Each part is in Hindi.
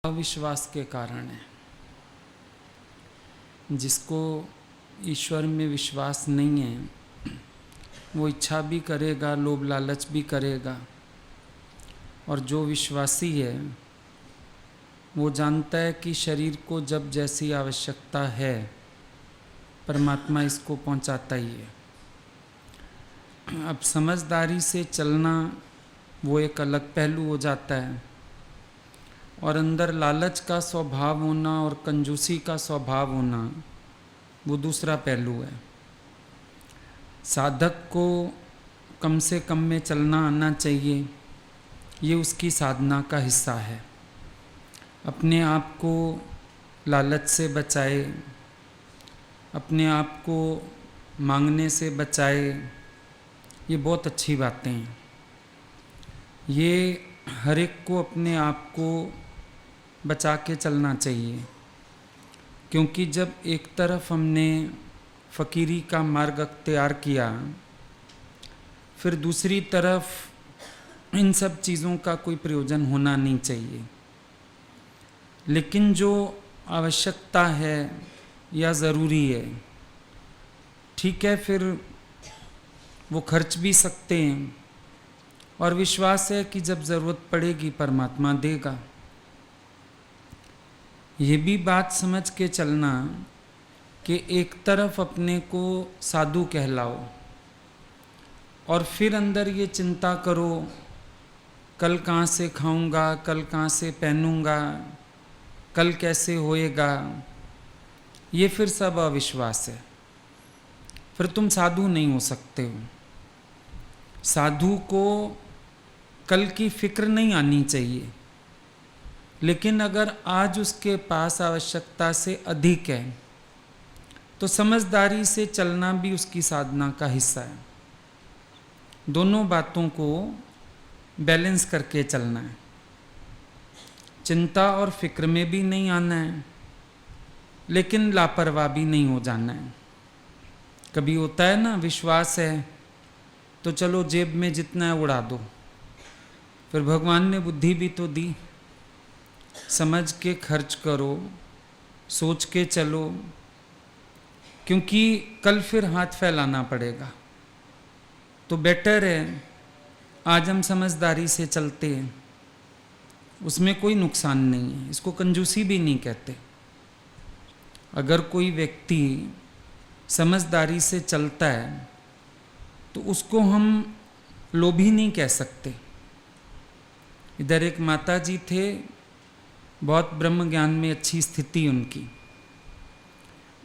अविश्वास के कारण है। जिसको ईश्वर में विश्वास नहीं है वो इच्छा भी करेगा, लोभ लालच भी करेगा। और जो विश्वासी है वो जानता है कि शरीर को जब जैसी आवश्यकता है परमात्मा इसको पहुंचाता ही है। अब समझदारी से चलना वो एक अलग पहलू हो जाता है, और अंदर लालच का स्वभाव होना और कंजूसी का स्वभाव होना वो दूसरा पहलू है। साधक को कम से कम में चलना आना चाहिए, ये उसकी साधना का हिस्सा है। अपने आप को लालच से बचाए, अपने आप को मांगने से बचाए, ये बहुत अच्छी बातें हैं। ये हर एक को अपने आप को बचा के चलना चाहिए, क्योंकि जब एक तरफ हमने फ़कीरी का मार्ग अख्तियार किया, फिर दूसरी तरफ इन सब चीज़ों का कोई प्रयोजन होना नहीं चाहिए। लेकिन जो आवश्यकता है या ज़रूरी है, ठीक है, फिर वो खर्च भी सकते हैं, और विश्वास है कि जब ज़रूरत पड़ेगी परमात्मा देगा। ये भी बात समझ के चलना कि एक तरफ अपने को साधु कहलाओ और फिर अंदर ये चिंता करो कल कहाँ से खाऊंगा, कल कहाँ से पहनूंगा, कल कैसे होएगा, ये फिर सब अविश्वास है। फिर तुम साधु नहीं हो सकते हो। साधु को कल की फिक्र नहीं आनी चाहिए, लेकिन अगर आज उसके पास आवश्यकता से अधिक है तो समझदारी से चलना भी उसकी साधना का हिस्सा है। दोनों बातों को बैलेंस करके चलना है। चिंता और फिक्र में भी नहीं आना है, लेकिन लापरवाह भी नहीं हो जाना है। कभी होता है ना, विश्वास है तो चलो जेब में जितना है उड़ा दो। फिर भगवान ने बुद्धि भी तो दी, समझ के खर्च करो, सोच के चलो, क्योंकि कल फिर हाथ फैलाना पड़ेगा। तो बेटर है आज हम समझदारी से चलते हैं, उसमें कोई नुकसान नहीं है। इसको कंजूसी भी नहीं कहते। अगर कोई व्यक्ति समझदारी से चलता है तो उसको हम लोभी नहीं कह सकते। इधर एक माता जी थे, बहुत ब्रह्म ज्ञान में अच्छी स्थिति उनकी,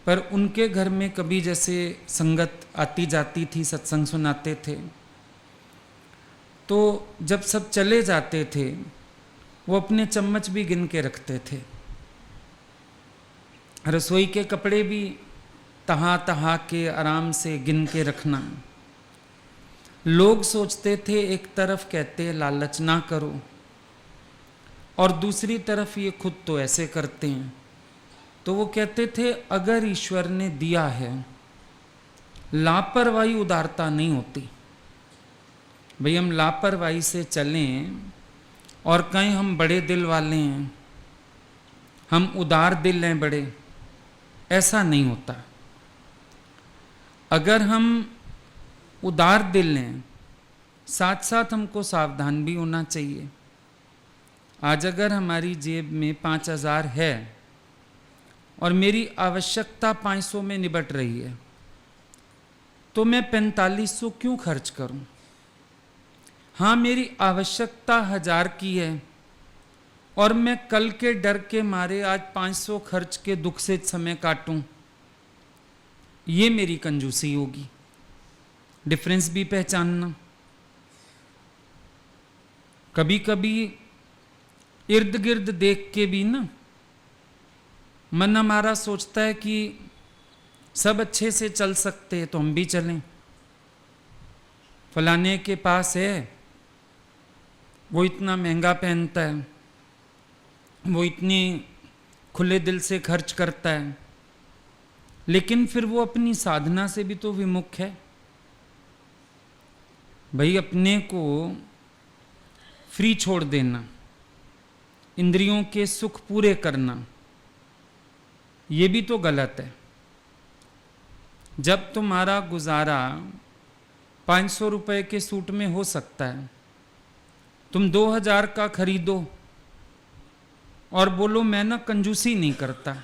पर उनके घर में कभी जैसे संगत आती जाती थी, सत्संग सुनाते थे, तो जब सब चले जाते थे वो अपने चम्मच भी गिन के रखते थे। रसोई के कपड़े भी तहा तहा के आराम से गिन के रखना। लोग सोचते थे, एक तरफ कहते लालच ना करो, और दूसरी तरफ ये खुद तो ऐसे करते हैं। तो वो कहते थे अगर ईश्वर ने दिया है, लापरवाही उदारता नहीं होती। भाई हम लापरवाही से चलें और कहीं हम बड़े दिल वाले हैं, हम उदार दिल हैं बड़े, ऐसा नहीं होता। अगर हम उदार दिल हैं, साथ साथ हमको सावधान भी होना चाहिए। आज अगर हमारी जेब में 5,000 है और मेरी आवश्यकता 500 में निबट रही है, तो मैं 4500 क्यों खर्च करूं? हाँ, मेरी आवश्यकता 1000 की है और मैं कल के डर के मारे आज 500 खर्च के दुख से समय काटूं, ये मेरी कंजूसी होगी। डिफरेंस भी पहचानना। कभी कभी इर्द गिर्द देख के भी ना मन हमारा सोचता है कि सब अच्छे से चल सकते हैं तो हम भी चलें। फलाने के पास है, वो इतना महंगा पहनता है, वो इतनी खुले दिल से खर्च करता है, लेकिन फिर वो अपनी साधना से भी तो विमुख है। भाई अपने को फ्री छोड़ देना, इंद्रियों के सुख पूरे करना, ये भी तो गलत है। जब तुम्हारा गुजारा 500 रुपए के सूट में हो सकता है, तुम 2000 का खरीदो और बोलो मैं ना कंजूसी नहीं करता,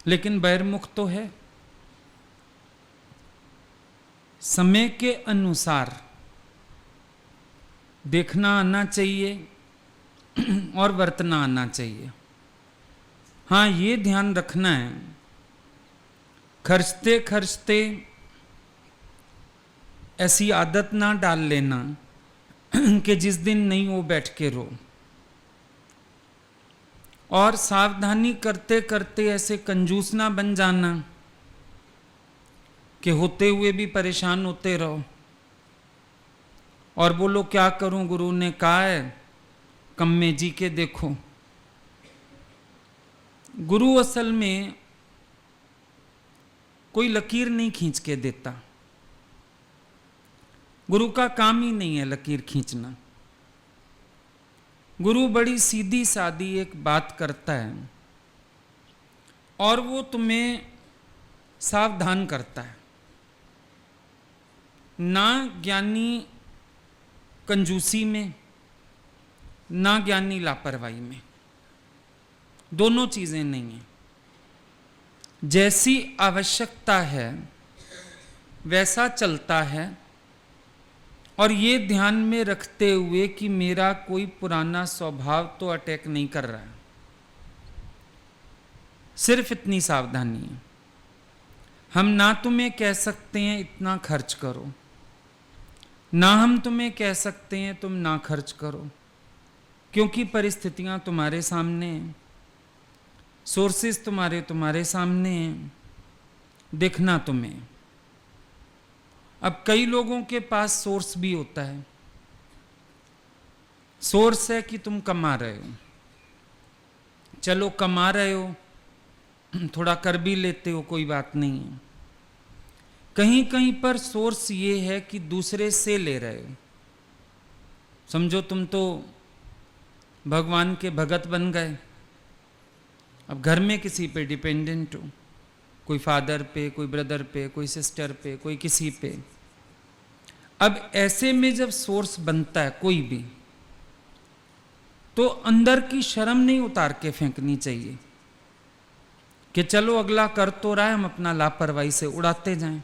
लेकिन बहिर्मुख तो है। समय के अनुसार देखना आना चाहिए और वर्तना आना चाहिए। हाँ, ये ध्यान रखना है, खर्चते खर्चते ऐसी आदत ना डाल लेना कि जिस दिन नहीं वो बैठ के रो, और सावधानी करते करते ऐसे कंजूस ना बन जाना कि होते हुए भी परेशान होते रहो और बोलो क्या करूं, गुरु ने कहा है कम में जी के देखो। गुरु असल में कोई लकीर नहीं खींच के देता, गुरु का काम ही नहीं है लकीर खींचना। गुरु बड़ी सीधी सादी एक बात करता है और वो तुम्हें सावधान करता है। ना ज्ञानी कंजूसी में, ना ज्ञानी लापरवाही में, दोनों चीजें नहीं हैं। जैसी आवश्यकता है वैसा चलता है, और ये ध्यान में रखते हुए कि मेरा कोई पुराना स्वभाव तो अटैक नहीं कर रहा है। सिर्फ इतनी सावधानी है। हम ना तुम्हें कह सकते हैं इतना खर्च करो, ना हम तुम्हें कह सकते हैं तुम ना खर्च करो, क्योंकि परिस्थितियां तुम्हारे सामने हैं, सोर्सेस तुम्हारे सामने हैं, देखना तुम्हें। अब कई लोगों के पास सोर्स भी होता है। सोर्स है कि तुम कमा रहे हो, चलो कमा रहे हो, थोड़ा कर भी लेते हो, कोई बात नहीं है। कहीं कहीं पर सोर्स ये है कि दूसरे से ले रहे हो। समझो तुम तो भगवान के भगत बन गए, अब घर में किसी पे डिपेंडेंट हो, कोई फादर पे, कोई ब्रदर पे, कोई सिस्टर पे, कोई किसी पे। अब ऐसे में जब सोर्स बनता है कोई भी, तो अंदर की शर्म नहीं उतार के फेंकनी चाहिए कि चलो अगला कर तो रहा है, हम अपना लापरवाही से उड़ाते जाएं।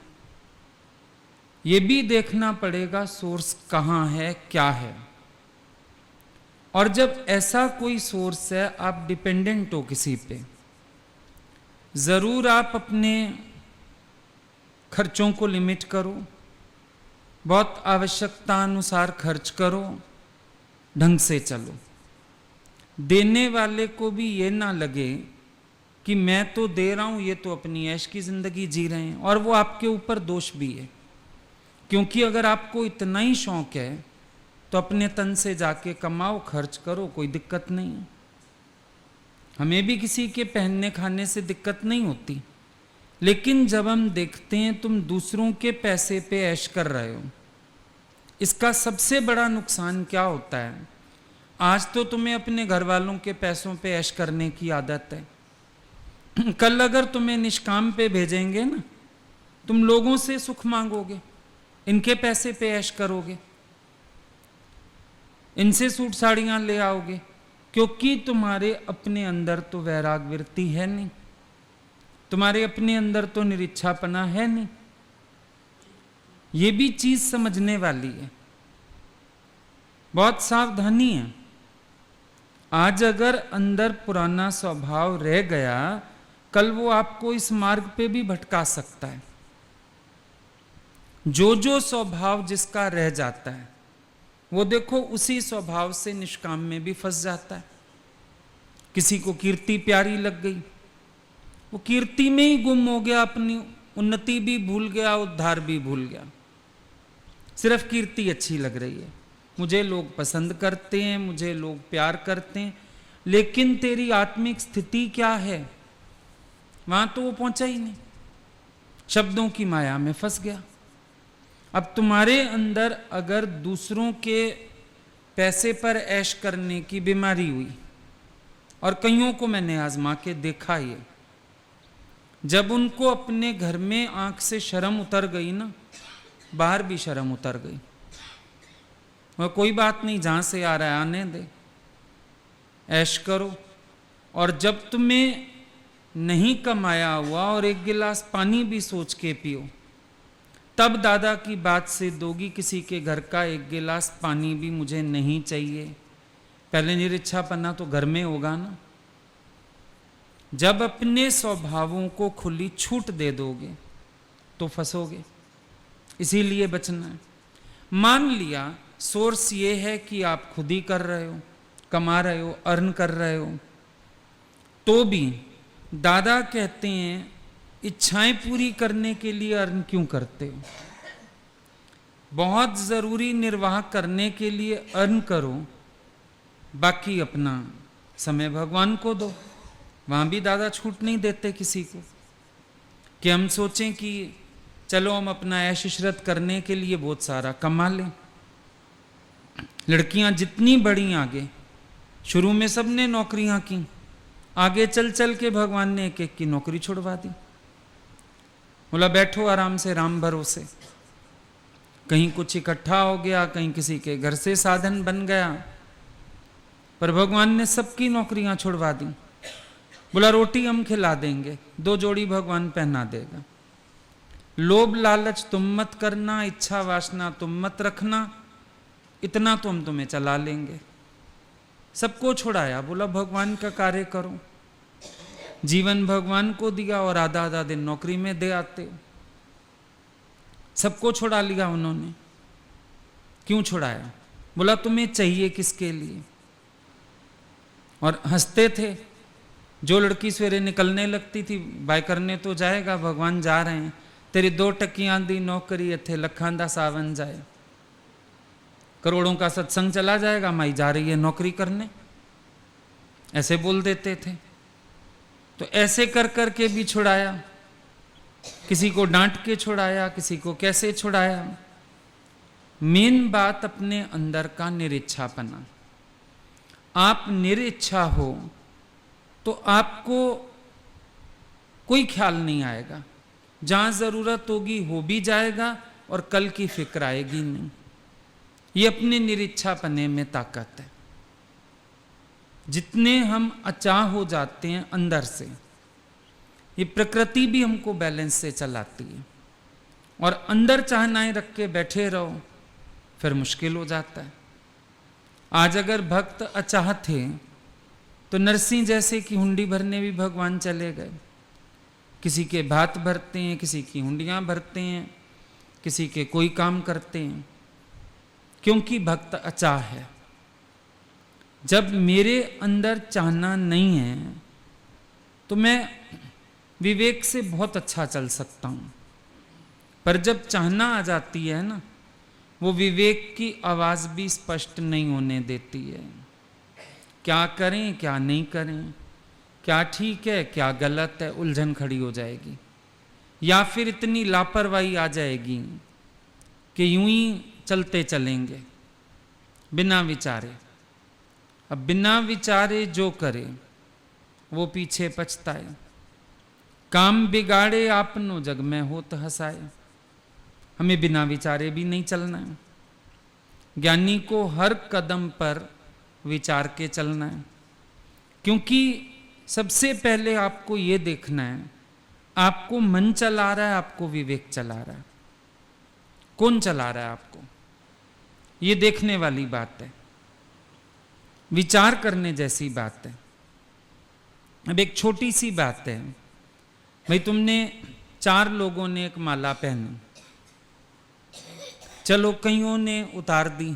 ये भी देखना पड़ेगा सोर्स कहाँ है, क्या है। और जब ऐसा कोई सोर्स है, आप डिपेंडेंट हो किसी पे, जरूर आप अपने खर्चों को लिमिट करो, बहुत आवश्यकता अनुसार खर्च करो, ढंग से चलो। देने वाले को भी ये ना लगे कि मैं तो दे रहा हूं, ये तो अपनी ऐश की जिंदगी जी रहे हैं, और वो आपके ऊपर दोष भी है। क्योंकि अगर आपको इतना ही शौक है तो अपने तन से जाके कमाओ, खर्च करो, कोई दिक्कत नहीं है। हमें भी किसी के पहनने खाने से दिक्कत नहीं होती, लेकिन जब हम देखते हैं तुम दूसरों के पैसे पे ऐश कर रहे हो, इसका सबसे बड़ा नुकसान क्या होता है? आज तो तुम्हें अपने घर वालों के पैसों पे ऐश करने की आदत है, कल अगर तुम्हें निष्काम पे भेजेंगे ना, तुम लोगों से सुख मांगोगे, इनके पैसे पे ऐश करोगे, इनसे सूट साड़ियां ले आओगे, क्योंकि तुम्हारे अपने अंदर तो वैराग वृत्ति है नहीं, तुम्हारे अपने अंदर तो निरीक्षापना है नहीं। ये भी चीज समझने वाली है, बहुत सावधानी है। आज अगर अंदर पुराना स्वभाव रह गया, कल वो आपको इस मार्ग पे भी भटका सकता है। जो जो स्वभाव जिसका रह जाता है, वो देखो उसी स्वभाव से निष्काम में भी फंस जाता है। किसी को कीर्ति प्यारी लग गई, वो कीर्ति में ही गुम हो गया, अपनी उन्नति भी भूल गया, उद्धार भी भूल गया। सिर्फ कीर्ति अच्छी लग रही है, मुझे लोग पसंद करते हैं, मुझे लोग प्यार करते हैं, लेकिन तेरी आत्मिक स्थिति क्या है, वहां तो वो पहुंचा ही नहीं, शब्दों की माया में फंस गया। अब तुम्हारे अंदर अगर दूसरों के पैसे पर ऐश करने की बीमारी हुई, और कईयों को मैंने आजमा के देखा ये, जब उनको अपने घर में आंख से शर्म उतर गई ना, बाहर भी शर्म उतर गई। वह कोई बात नहीं, जहां से आ रहा है आने दे, ऐश करो। और जब तुम्हें नहीं कमाया हुआ और एक गिलास पानी भी सोच के पियो, तब दादा की बात से दोगी किसी के घर का एक गिलास पानी भी मुझे नहीं चाहिए। पहले निरिच्छापना तो घर में होगा ना। जब अपने स्वभावों को खुली छूट दे दोगे तो फंसोगे, इसीलिए बचना है। मान लिया सोर्स ये है कि आप खुद ही कर रहे हो, कमा रहे हो, अर्न कर रहे हो, तो भी दादा कहते हैं इच्छाएं पूरी करने के लिए अर्न क्यों करते हो? बहुत जरूरी निर्वाह करने के लिए अर्न करो, बाकी अपना समय भगवान को दो। वहां भी दादा छूट नहीं देते किसी को कि हम सोचें कि चलो हम अपना ऐश इशरत करने के लिए बहुत सारा कमा लें। लड़कियां जितनी बड़ी आगे, शुरू में सबने नौकरियां की, आगे चल चल के भगवान ने एक एक की नौकरी छुड़वा दी। बोला बैठो आराम से राम भरोसे। कहीं कुछ इकट्ठा हो गया, कहीं किसी के घर से साधन बन गया, पर भगवान ने सबकी नौकरियां छुड़वा दी। बोला रोटी हम खिला देंगे, 2 जोड़ी भगवान पहना देगा। लोभ लालच तुम मत करना, इच्छा वासना तुम मत रखना, इतना तो हम तुम्हें चला लेंगे। सबको छुड़ाया, बोला भगवान का कार्य करो। जीवन भगवान को दिया और आधा आधा दिन नौकरी में दे आते हो। सबको छुड़ा लिया उन्होंने। क्यों छुड़ाया? बोला तुम्हें चाहिए किसके लिए? और हंसते थे। जो लड़की सवेरे निकलने लगती थी, बाय करने तो जाएगा, भगवान जा रहे हैं, तेरी 2 टकियां दी नौकरी थे, लखां दा सावन जाए, करोड़ों का सत्संग चला जाएगा, माई जा रही है नौकरी करने, ऐसे बोल देते थे। तो ऐसे कर कर के भी छुड़ाया, किसी को डांट के छुड़ाया, किसी को कैसे छुड़ाया। मेन बात अपने अंदर का निरिच्छापना। आप निरिच्छा हो तो आपको कोई ख्याल नहीं आएगा, जहां जरूरत होगी हो भी जाएगा और कल की फिक्र आएगी नहीं। ये अपने निरिच्छापने में ताकत है। जितने हम अचाह हो जाते हैं अंदर से, ये प्रकृति भी हमको बैलेंस से चलाती है, और अंदर चाहनाएं रख के बैठे रहो फिर मुश्किल हो जाता है। आज अगर भक्त अचाह थे तो नरसिंह जैसे की हुंडी भरने भी भगवान चले गए। किसी के भात भरते हैं, किसी की हुंडियां भरते हैं, किसी के कोई काम करते हैं, क्योंकि भक्त अचाह है। जब मेरे अंदर चाहना नहीं है तो मैं विवेक से बहुत अच्छा चल सकता हूं, पर जब चाहना आ जाती है ना, वो विवेक की आवाज भी स्पष्ट नहीं होने देती है। क्या करें क्या नहीं करें, क्या ठीक है क्या गलत है, उलझन खड़ी हो जाएगी। या फिर इतनी लापरवाही आ जाएगी कि यूं ही चलते चलेंगे बिना विचारे। अब बिना विचारे जो करे वो पीछे पछताए। काम बिगाड़े आपनो जग में होत हंसाए। हमें बिना विचारे भी नहीं चलना है। ज्ञानी को हर कदम पर विचार के चलना है, क्योंकि सबसे पहले आपको ये देखना है आपको मन चला रहा है, आपको विवेक चला रहा है, कौन चला रहा है आपको, ये देखने वाली बात है, विचार करने जैसी बात है। अब एक छोटी सी बात है, भाई तुमने 4 लोगों ने एक माला पहनी, चलो कईयों ने उतार दी,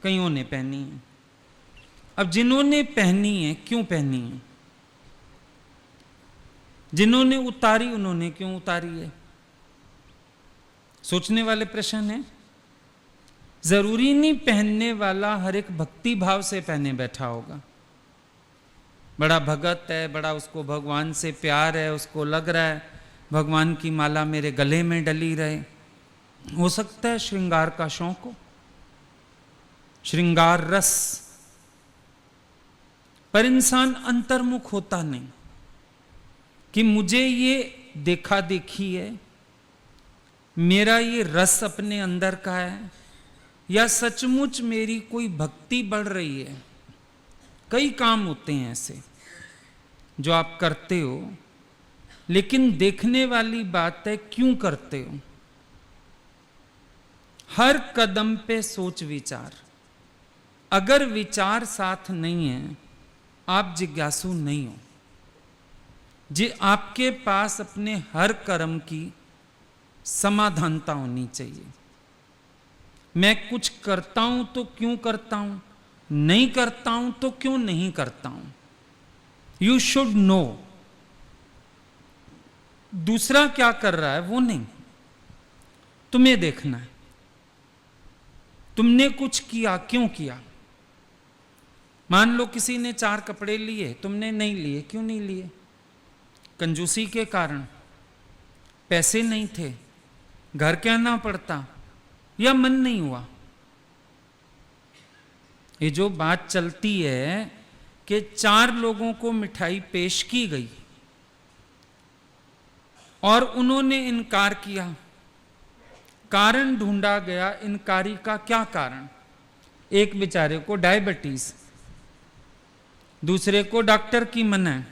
कईयों ने पहनी है। अब जिन्होंने पहनी है क्यों पहनी है? जिन्होंने उतारी उन्होंने क्यों उतारी है? सोचने वाले प्रश्न है। जरूरी नहीं पहनने वाला हर एक भक्ति भाव से पहने बैठा होगा। बड़ा भगत है, बड़ा उसको भगवान से प्यार है, उसको लग रहा है भगवान की माला मेरे गले में डली रहे। हो सकता है श्रृंगार का शौक हो, श्रृंगार रस, पर इंसान अंतर्मुख होता नहीं कि मुझे ये देखा देखी है, मेरा ये रस अपने अंदर का है, या सचमुच मेरी कोई भक्ति बढ़ रही है। कई काम होते हैं ऐसे जो आप करते हो, लेकिन देखने वाली बात है क्यों करते हो। हर कदम पे सोच विचार, अगर विचार साथ नहीं है आप जिज्ञासु नहीं हो। जी आपके पास अपने हर कर्म की समाधानता होनी चाहिए। मैं कुछ करता हूं तो क्यों करता हूं, नहीं करता हूं तो क्यों नहीं करता हूं। You should know. दूसरा क्या कर रहा है वो नहीं, तुम्हें देखना है। तुमने कुछ किया, क्यों किया। मान लो किसी ने 4 कपड़े लिए, तुमने नहीं लिए, क्यों नहीं लिए। कंजूसी के कारण, पैसे नहीं थे, घर कहना पड़ता, या मन नहीं हुआ। ये जो बात चलती है कि 4 लोगों को मिठाई पेश की गई और उन्होंने इनकार किया, कारण ढूंढा गया, इनकारी का क्या कारण। एक बेचारे को डायबिटीज, दूसरे को डॉक्टर की मना,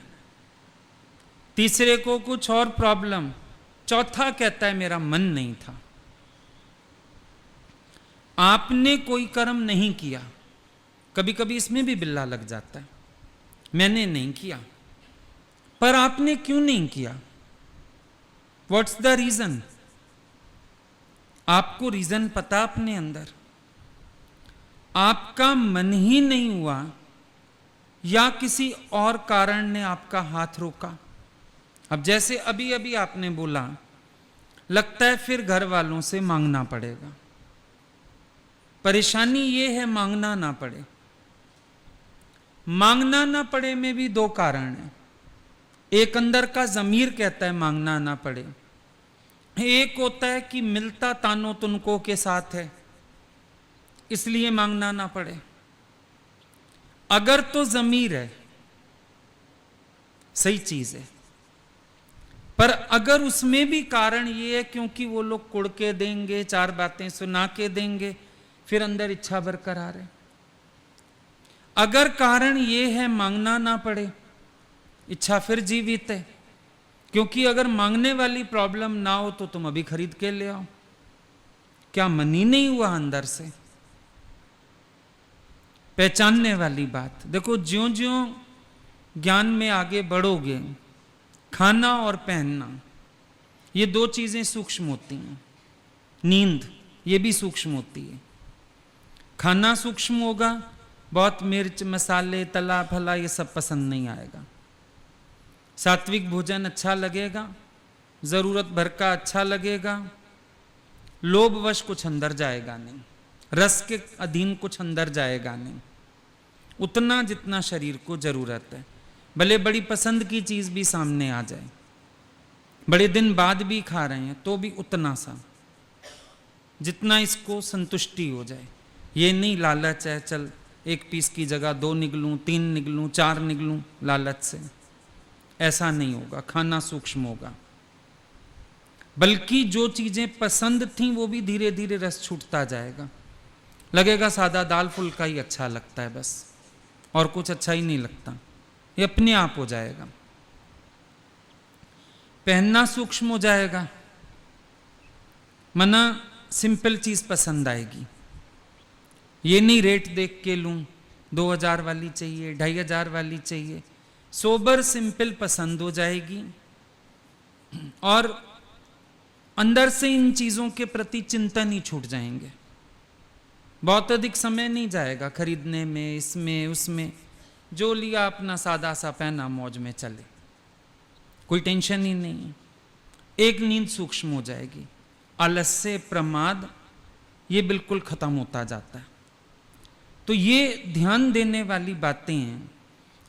तीसरे को कुछ और प्रॉब्लम, चौथा कहता है मेरा मन नहीं था। आपने कोई कर्म नहीं किया, कभी कभी इसमें भी बिल्ला लग जाता है, मैंने नहीं किया। पर आपने क्यों नहीं किया, व्हाट्स द रीजन। आपको रीजन पता अपने अंदर। आपका मन ही नहीं हुआ या किसी और कारण ने आपका हाथ रोका। अब जैसे अभी अभी आपने बोला, लगता है फिर घर वालों से मांगना पड़ेगा। परेशानी ये है मांगना ना पड़े। मांगना ना पड़े में भी 2 कारण हैं। एक अंदर का जमीर कहता है मांगना ना पड़े, एक होता है कि मिलता तानो तुनको के साथ है इसलिए मांगना ना पड़े। अगर तो जमीर है, सही चीज है, पर अगर उसमें भी कारण ये है क्योंकि वो लोग कुड़ के देंगे, 4 बातें सुना के देंगे, फिर अंदर इच्छा बरकरार है। अगर कारण ये है मांगना ना पड़े, इच्छा फिर जीवित है, क्योंकि अगर मांगने वाली प्रॉब्लम ना हो तो तुम अभी खरीद के ले आओ। क्या मन ही नहीं हुआ अंदर से। पहचानने वाली बात देखो, ज्यों ज्यों ज्ञान में आगे बढ़ोगे, खाना और पहनना ये 2 चीजें सूक्ष्म होती हैं। नींद ये भी सूक्ष्म होती है। खाना सूक्ष्म होगा, बहुत मिर्च मसाले तला फला ये सब पसंद नहीं आएगा। सात्विक भोजन अच्छा लगेगा, जरूरत भर का अच्छा लगेगा, लोभवश कुछ अंदर जाएगा नहीं, रस के अधीन कुछ अंदर जाएगा नहीं, उतना जितना शरीर को जरूरत है। भले बड़ी पसंद की चीज भी सामने आ जाए, बड़े दिन बाद भी खा रहे हैं तो भी उतना सा जितना इसको संतुष्टि हो जाए। ये नहीं लालच है चल 1 पीस की जगह 2 निगलूं, 3 निगलूं, 4 निगलूं लालच से, ऐसा नहीं होगा। खाना सूक्ष्म होगा, बल्कि जो चीजें पसंद थीं वो भी धीरे धीरे रस छूटता जाएगा। लगेगा सादा दाल फुल्का ही अच्छा लगता है बस, और कुछ अच्छा ही नहीं लगता, ये अपने आप हो जाएगा। पहनना सूक्ष्म हो जाएगा, मना सिंपल चीज पसंद आएगी। ये नहीं रेट देख के लूं, 2000 वाली चाहिए, 2500 वाली चाहिए, सोबर सिंपल पसंद हो जाएगी। और अंदर से इन चीजों के प्रति चिंतन ही छूट जाएंगे। बहुत अधिक समय नहीं जाएगा खरीदने में, इसमें उसमें, जो लिया अपना सादा सा पहना मौज में चले, कोई टेंशन ही नहीं है। एक नींद सूक्ष्म हो जाएगी, आलस्य प्रमाद ये बिल्कुल खत्म होता जाता है। तो ये ध्यान देने वाली बातें हैं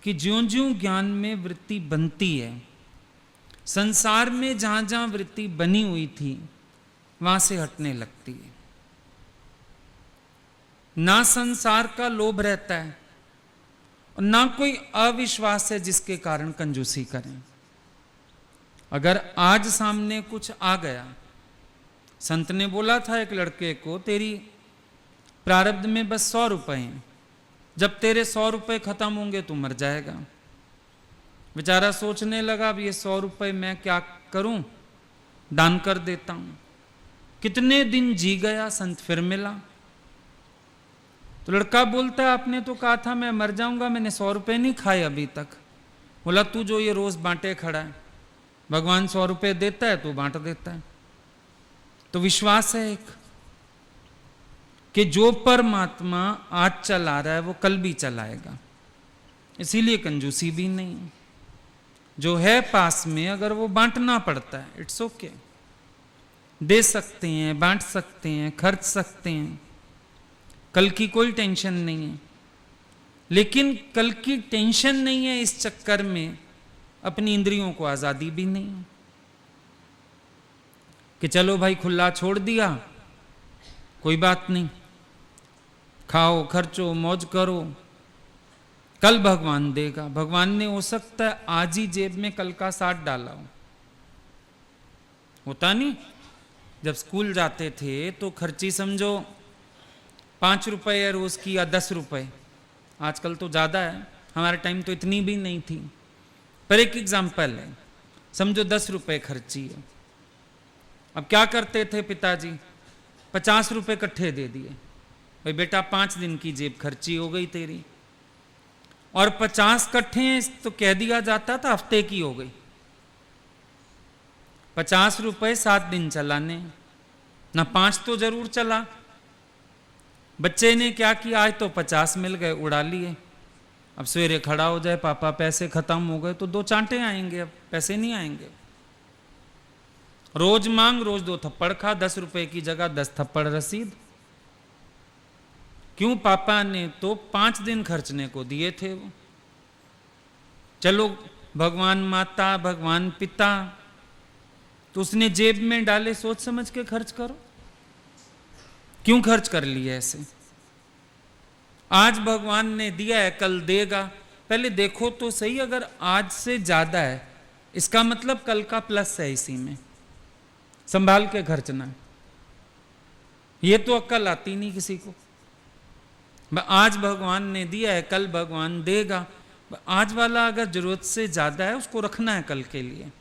कि ज्यों ज्यों ज्ञान में वृत्ति बनती है, संसार में जहां जहां वृत्ति बनी हुई थी वहां से हटने लगती है। ना संसार का लोभ रहता है और ना कोई अविश्वास है जिसके कारण कंजूसी करें। अगर आज सामने कुछ आ गया, संत ने बोला था एक लड़के को, तेरी प्रारब्ध में बस 100 रुपए हैं, जब तेरे 100 रुपए खत्म होंगे तो मर जाएगा। बेचारा सोचने लगा, अब ये 100 रुपए मैं क्या करूं, दान कर देता हूं। कितने दिन जी गया, संत फिर मिला तो लड़का बोलता है, आपने तो कहा था मैं मर जाऊंगा, मैंने 100 रुपए नहीं खाए अभी तक। बोला, तू जो ये रोज बांटे खड़ा है, भगवान 100 रुपए देता है तो बांट देता है। तो विश्वास है एक कि जो परमात्मा आज चला रहा है वो कल भी चलाएगा, इसीलिए कंजूसी भी नहीं है। जो है पास में अगर वो बांटना पड़ता है, इट्स ओके, दे सकते हैं, बांट सकते हैं, खर्च सकते हैं, कल की कोई टेंशन नहीं है। लेकिन कल की टेंशन नहीं है, इस चक्कर में अपनी इंद्रियों को आजादी भी नहीं है कि चलो भाई खुला छोड़ दिया, कोई बात नहीं, खाओ खर्चो मौज करो, कल भगवान देगा। भगवान ने हो सकता है आज ही जेब में कल का 60 डाला हो। होता नहीं, जब स्कूल जाते थे तो खर्ची समझो 5 रुपए है रोज की या 10 रुपए, आजकल तो ज्यादा है, हमारे टाइम तो इतनी भी नहीं थी, पर एक एग्जाम्पल है, समझो 10 रुपए खर्ची है। अब क्या करते थे पिताजी, 50 रुपए इकट्ठे दे दिए, भाई बेटा 5 दिन की जेब खर्ची हो गई तेरी, और 50 इकट्ठे हैं तो कह दिया जाता था हफ्ते की हो गई। 50 रुपए 7 दिन चलाने, ना 5 तो जरूर चला। बच्चे ने क्या किया, आज तो 50 मिल गए, उड़ा लिए। अब सवेरे खड़ा हो जाए, पापा पैसे खत्म हो गए, तो 2 चांटे आएंगे, अब पैसे नहीं आएंगे। रोज मांग, रोज 2 थप्पड़ खा, 10 रुपए की जगह 10 थप्पड़ रसीद। क्यों, पापा ने तो 5 दिन खर्चने को दिए थे वो। चलो भगवान माता, भगवान पिता, तो उसने जेब में डाले, सोच समझ के खर्च करो। क्यों खर्च कर लिए ऐसे? आज भगवान ने दिया है, कल देगा। पहले देखो तो सही, अगर आज से ज्यादा है इसका मतलब कल का प्लस है, इसी में संभाल के खर्चना। ये तो अक्ल आती नहीं किसी को। आज भगवान ने दिया है, कल भगवान देगा। आज वाला अगर जरूरत से ज्यादा है उसको रखना है कल के लिए।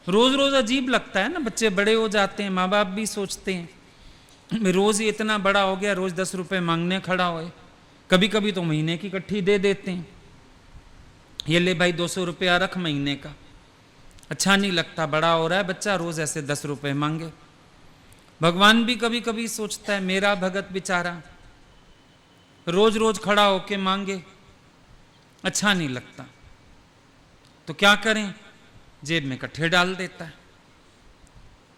रोज रोज अजीब लगता है ना, बच्चे बड़े हो जाते हैं, माँ बाप भी सोचते हैं रोज ही इतना बड़ा हो गया, रोज 10 रुपए मांगने खड़ा होए। कभी कभी तो महीने की इकट्ठी दे देते हैं, ये ले भाई 200 रुपया रख महीने का। अच्छा नहीं लगता, बड़ा हो रहा है बच्चा, रोज ऐसे 10 रुपए मांगे। भगवान भी कभी कभी सोचता है मेरा भगत बेचारा रोज रोज खड़ा होके मांगे, अच्छा नहीं लगता, तो क्या करें, जेब में इकट्ठे डाल देता है।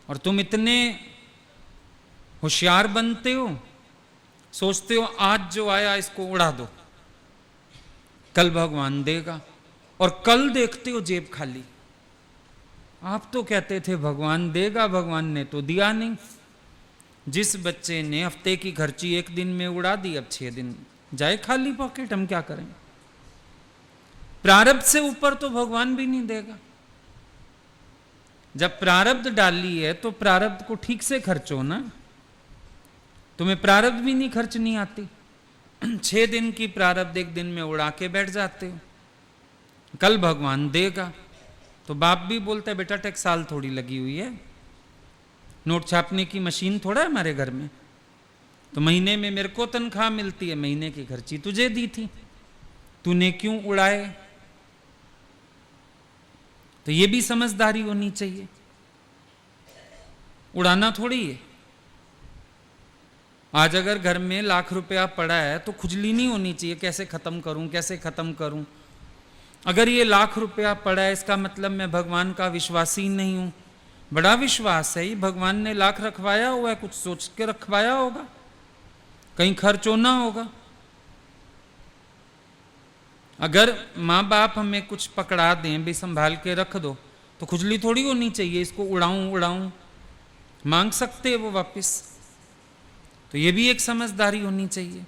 और तुम इतने होशियार बनते हो, सोचते हो आज जो आया इसको उड़ा दो, कल भगवान देगा, और कल देखते हो जेब खाली। आप तो कहते थे भगवान देगा, भगवान ने तो दिया नहीं। जिस बच्चे ने हफ्ते की खर्ची 1 दिन में उड़ा दी, अब 6 दिन जाए खाली पॉकेट, हम क्या करें? प्रारब्ध से ऊपर तो भगवान भी नहीं देगा। जब प्रारब्ध डाली है तो प्रारब्ध को ठीक से खर्चो ना। तुम्हें प्रारब्ध भी नहीं खर्चनी आती, 6 दिन की प्रारब्ध 1 दिन में उड़ा के बैठ जाते हो, कल भगवान देगा। तो बाप भी बोलता है बेटा टकसाल थोड़ी लगी हुई है, नोट छापने की मशीन थोड़ा है हमारे घर में, तो महीने में मेरे को तनख्वाह मिलती है, महीने की खर्ची तुझे दी थी, तूने क्यों उड़ाए? तो ये भी समझदारी होनी चाहिए, उड़ाना थोड़ी है। आज अगर घर में लाख रुपया पड़ा है तो खुजली नहीं होनी चाहिए, कैसे खत्म करूं, कैसे खत्म करूं। अगर ये लाख रुपया पड़ा है इसका मतलब मैं भगवान का विश्वासी नहीं हूं। बड़ा विश्वास है, ये भगवान ने लाख रखवाया हुआ है, कुछ सोच के रखवाया होगा, कहीं खर्च होना होगा। अगर माँ बाप हमें कुछ पकड़ा दें, भी संभाल के रख दो, तो खुजली थोड़ी होनी चाहिए, इसको उड़ाऊं उड़ाऊं, मांग सकते हैं वो वापस। तो ये भी एक समझदारी होनी चाहिए।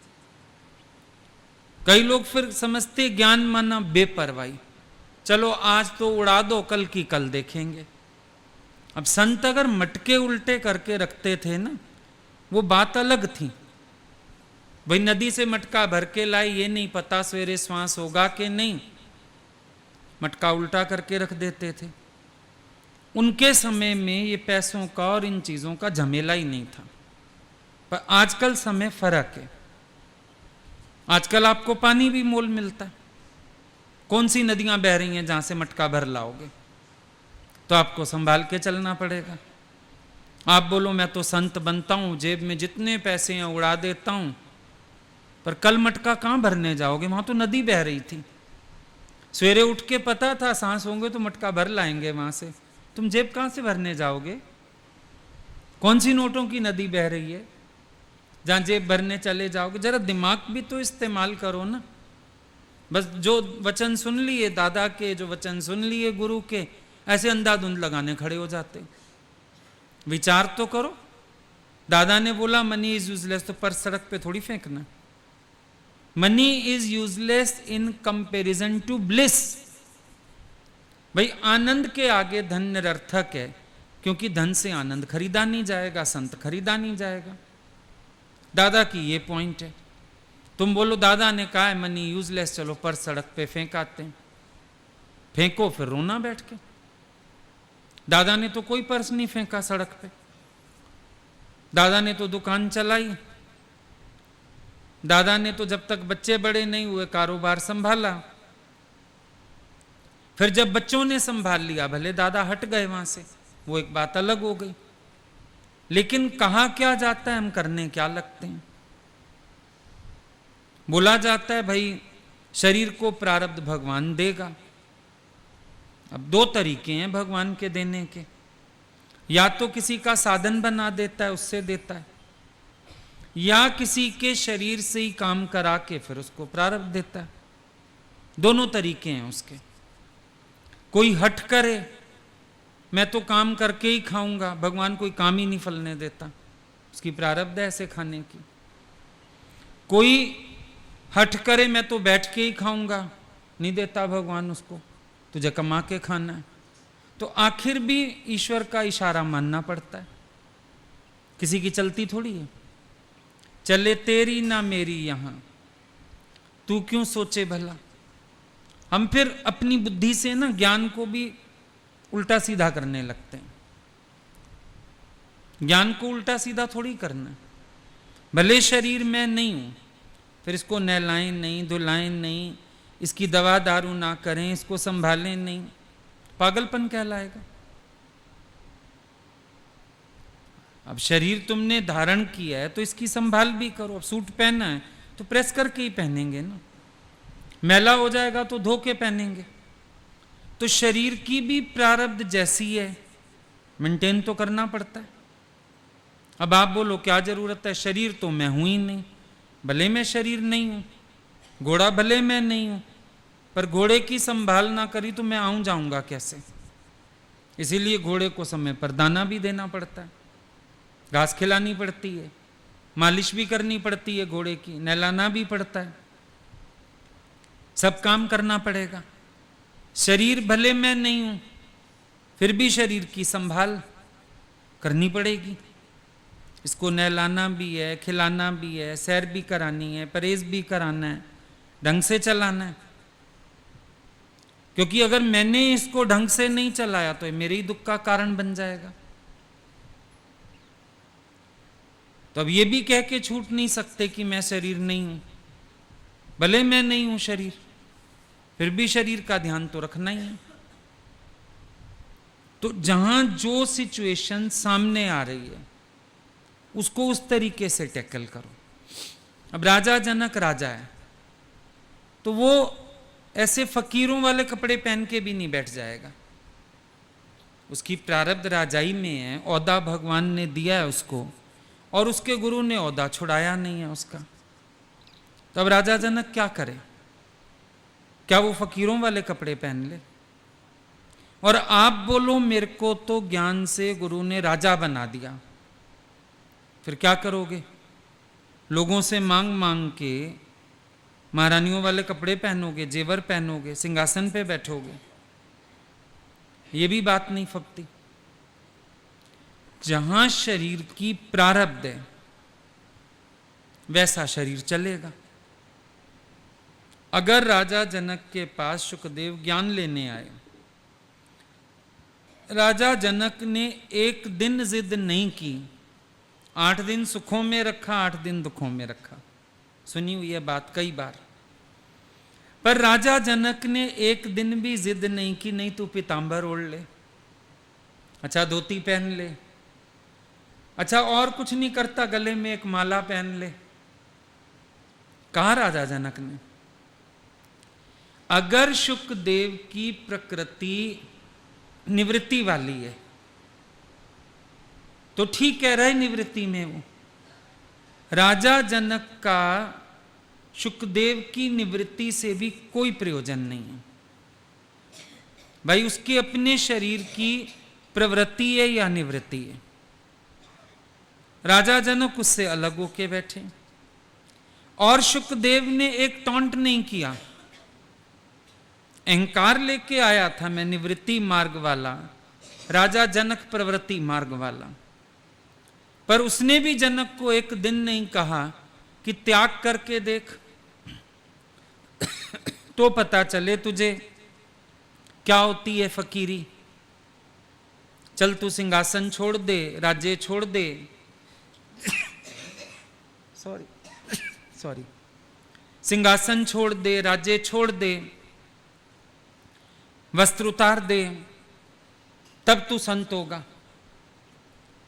कई लोग फिर समझते ज्ञान माना बेपरवाही, चलो आज तो उड़ा दो, कल की कल देखेंगे। अब संत अगर मटके उल्टे करके रखते थे ना, वो बात अलग थी। भाई नदी से मटका भर के लाई, ये नहीं पता सवेरे श्वास होगा कि नहीं, मटका उल्टा करके रख देते थे। उनके समय में ये पैसों का और इन चीजों का झमेला ही नहीं था। पर आजकल समय फर्क है। आजकल आपको पानी भी मोल मिलता है। कौन सी नदियां बह रही हैं जहां से मटका भर लाओगे? तो आपको संभाल के चलना पड़ेगा। आप बोलो मैं तो संत बनता हूं, जेब में जितने पैसे हैं उड़ा देता हूं, पर कल मटका कहां भरने जाओगे? वहां तो नदी बह रही थी। सवेरे उठ के पता था सांस होंगे तो मटका भर लाएंगे वहां से, तुम जेब कहां से भरने जाओगे? कौन सी नोटों की नदी बह रही है जहां जेब भरने चले जाओगे? जरा दिमाग भी तो इस्तेमाल करो ना। बस जो वचन सुन लिए दादा के, जो वचन सुन लिए गुरु के, ऐसे अंधाधुंध लगाने खड़े हो जाते। विचार तो करो। दादा ने बोला मनी इज यूजलेस, तो पर सड़क पे थोड़ी फेंकना। Money is useless in comparison to bliss. भाई आनंद के आगे धन निरर्थक है, क्योंकि धन से आनंद खरीदा नहीं जाएगा, संत खरीदा नहीं जाएगा। दादा की ये पॉइंट है। तुम बोलो दादा ने कहा है मनी यूजलेस, चलो पर सड़क पे फेंक आते हैं। फेंको फिर रोना बैठ के। दादा ने तो कोई पर्स नहीं फेंका सड़क पे। दादा ने तो दुकान चलाई। दादा ने तो जब तक बच्चे बड़े नहीं हुए कारोबार संभाला। फिर जब बच्चों ने संभाल लिया, भले दादा हट गए वहां से, वो एक बात अलग हो गई। लेकिन कहा क्या जाता है, हम करने क्या लगते हैं। बोला जाता है भाई शरीर को प्रारब्ध भगवान देगा। अब दो तरीके हैं भगवान के देने के, या तो किसी का साधन बना देता है उससे देता है, या किसी के शरीर से ही काम करा के फिर उसको प्रारब्ध देता है। दोनों तरीके हैं उसके। कोई हट करे, मैं तो काम करके ही खाऊंगा, भगवान कोई काम ही नहीं फलने देता, उसकी प्रारब्ध है ऐसे खाने की। कोई हट करे, मैं तो बैठ के ही खाऊंगा, नहीं देता भगवान उसको, तुझे कमा के खाना है। तो आखिर भी ईश्वर का इशारा मानना पड़ता है। किसी की चलती थोड़ी है। चले तेरी ना मेरी यहां, तू क्यों सोचे भला। हम फिर अपनी बुद्धि से ना ज्ञान को भी उल्टा सीधा करने लगते हैं। ज्ञान को उल्टा सीधा थोड़ी करना। भले शरीर में नहीं हूं, फिर इसको नहलाएं नहीं, धुलाएं नहीं, इसकी दवा दारू ना करें, इसको संभालें नहीं, पागलपन कहलाएगा। अब शरीर तुमने धारण किया है तो इसकी संभाल भी करो। अब सूट पहनना है तो प्रेस करके ही पहनेंगे ना, मैला हो जाएगा तो धो के पहनेंगे। तो शरीर की भी प्रारब्ध जैसी है, मेंटेन तो करना पड़ता है। अब आप बोलो क्या जरूरत है, शरीर तो मैं हूं ही नहीं। भले मैं शरीर नहीं हूं, घोड़ा भले मैं नहीं हूं, पर घोड़े की संभाल ना करी तो मैं आऊं जाऊंगा कैसे। इसीलिए घोड़े को समय पर दाना भी देना पड़ता है, घास खिलानी पड़ती है, मालिश भी करनी पड़ती है घोड़े की, नहलाना भी पड़ता है, सब काम करना पड़ेगा। शरीर भले मैं नहीं हूं, फिर भी शरीर की संभाल करनी पड़ेगी। इसको नहलाना भी है, खिलाना भी है, सैर भी करानी है, परहेज भी कराना है, ढंग से चलाना है। क्योंकि अगर मैंने इसको ढंग से नहीं चलाया तो मेरे ही दुख का कारण बन जाएगा। तो अब ये भी कह के छूट नहीं सकते कि मैं शरीर नहीं हूं। भले मैं नहीं हूं शरीर, फिर भी शरीर का ध्यान तो रखना ही है। तो जहां जो सिचुएशन सामने आ रही है उसको उस तरीके से टैकल करो। अब राजा जनक राजा है तो वो ऐसे फकीरों वाले कपड़े पहन के भी नहीं बैठ जाएगा। उसकी प्रारब्ध राजाई में है, औदा भगवान ने दिया है उसको, और उसके गुरु ने औदा छुड़ाया नहीं है उसका। तब राजा जनक क्या करे? क्या वो फकीरों वाले कपड़े पहन ले? और आप बोलो मेरे को तो ज्ञान से गुरु ने राजा बना दिया, फिर क्या करोगे? लोगों से मांग मांग के महारानियों वाले कपड़े पहनोगे, जेवर पहनोगे, सिंहासन पे बैठोगे, ये भी बात नहीं फबती। जहां शरीर की प्रारब्ध है वैसा शरीर चलेगा। अगर राजा जनक के पास शुकदेव ज्ञान लेने आए, राजा जनक ने एक दिन जिद नहीं की, 8 दिन सुखों में रखा, 8 दिन दुखों में रखा। सुनी हुई है बात कई बार। पर राजा जनक ने एक दिन भी जिद नहीं की, नहीं तू पीतांबर ओढ़ ले, अच्छा धोती पहन ले, अच्छा और कुछ नहीं करता, गले में एक माला पहन ले। कहा राजा जनक ने? अगर शुकदेव की प्रकृति निवृत्ति वाली है तो ठीक कह रहे निवृत्ति में वो। राजा जनक का शुकदेव की निवृत्ति से भी कोई प्रयोजन नहीं है भाई। उसके अपने शरीर की प्रवृत्ति है या निवृत्ति है। राजा जनक उससे अलग होके बैठे और शुकदेव ने एक टॉन्ट नहीं किया। अहंकार लेके आया था मैं निवृत्ति मार्ग वाला, राजा जनक प्रवृत्ति मार्ग वाला। पर उसने भी जनक को एक दिन नहीं कहा कि त्याग करके देख तो पता चले तुझे क्या होती है फकीरी। चल तू सिंहासन छोड़ दे, राज्य छोड़ दे, सॉरी सिंहासन छोड़ दे, राज्य छोड़ दे, वस्त्र उतार दे, तब तू संत होगा।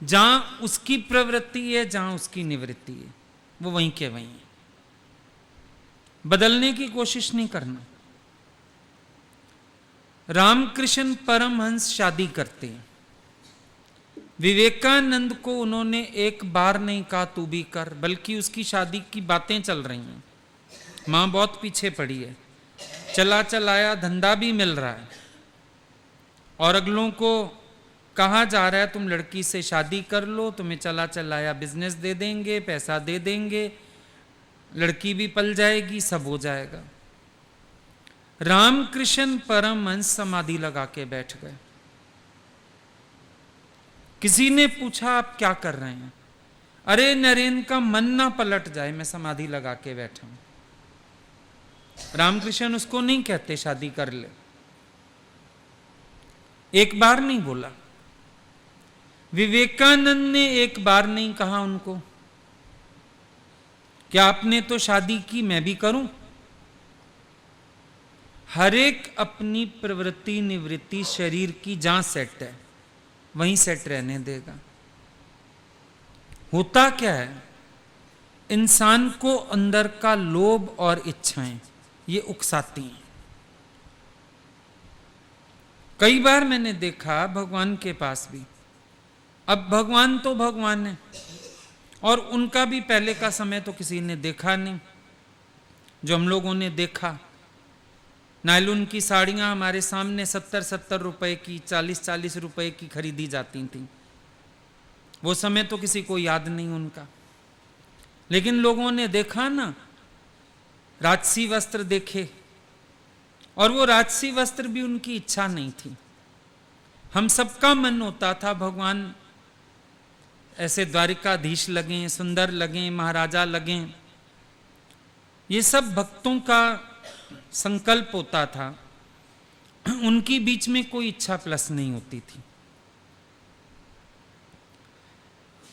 जहां उसकी प्रवृत्ति है, जहां उसकी निवृत्ति है, वो वहीं के वहीं है। बदलने की कोशिश नहीं करना। रामकृष्ण परमहंस शादी करते हैं। विवेकानंद को उन्होंने एक बार नहीं कहा तू भी कर, बल्कि उसकी शादी की बातें चल रही हैं। मां बहुत पीछे पड़ी है, चला चलाया धंधा भी मिल रहा है और अगलों को कहा जा रहा है तुम लड़की से शादी कर लो, तुम्हें चला चलाया बिजनेस दे देंगे, पैसा दे देंगे, लड़की भी पल जाएगी, सब हो जाएगा। रामकृष्ण परमहंस समाधि लगा के बैठ गए। किसी ने पूछा आप क्या कर रहे हैं? अरे नरेन का मन ना पलट जाए, मैं समाधि लगा के बैठा हूं। रामकृष्ण उसको नहीं कहते शादी कर ले, एक बार नहीं बोला। विवेकानंद ने एक बार नहीं कहा उनको कि आपने तो शादी की, मैं भी करूं। हर एक अपनी प्रवृत्ति निवृत्ति शरीर की जहां सेट है वहीं सेट रहने देगा। होता क्या है, इंसान को अंदर का लोभ और इच्छाएं ये उकसाती हैं। कई बार मैंने देखा भगवान के पास भी, अब भगवान तो भगवान है और उनका भी पहले का समय तो किसी ने देखा नहीं जो हम लोगों ने देखा। नायलॉन की साड़ियां हमारे सामने 70-70 रुपए की, 40-40 रुपए की खरीदी जाती थी। वो समय तो किसी को याद नहीं उनका, लेकिन लोगों ने देखा ना, राजसी वस्त्र देखे और वो राजसी वस्त्र भी उनकी इच्छा नहीं थी। हम सबका मन होता था भगवान ऐसे द्वारिकाधीश लगें, सुंदर लगें, महाराजा लगें। ये सब भक्तों का संकल्प होता था, उनकी बीच में कोई इच्छा प्लस नहीं होती थी।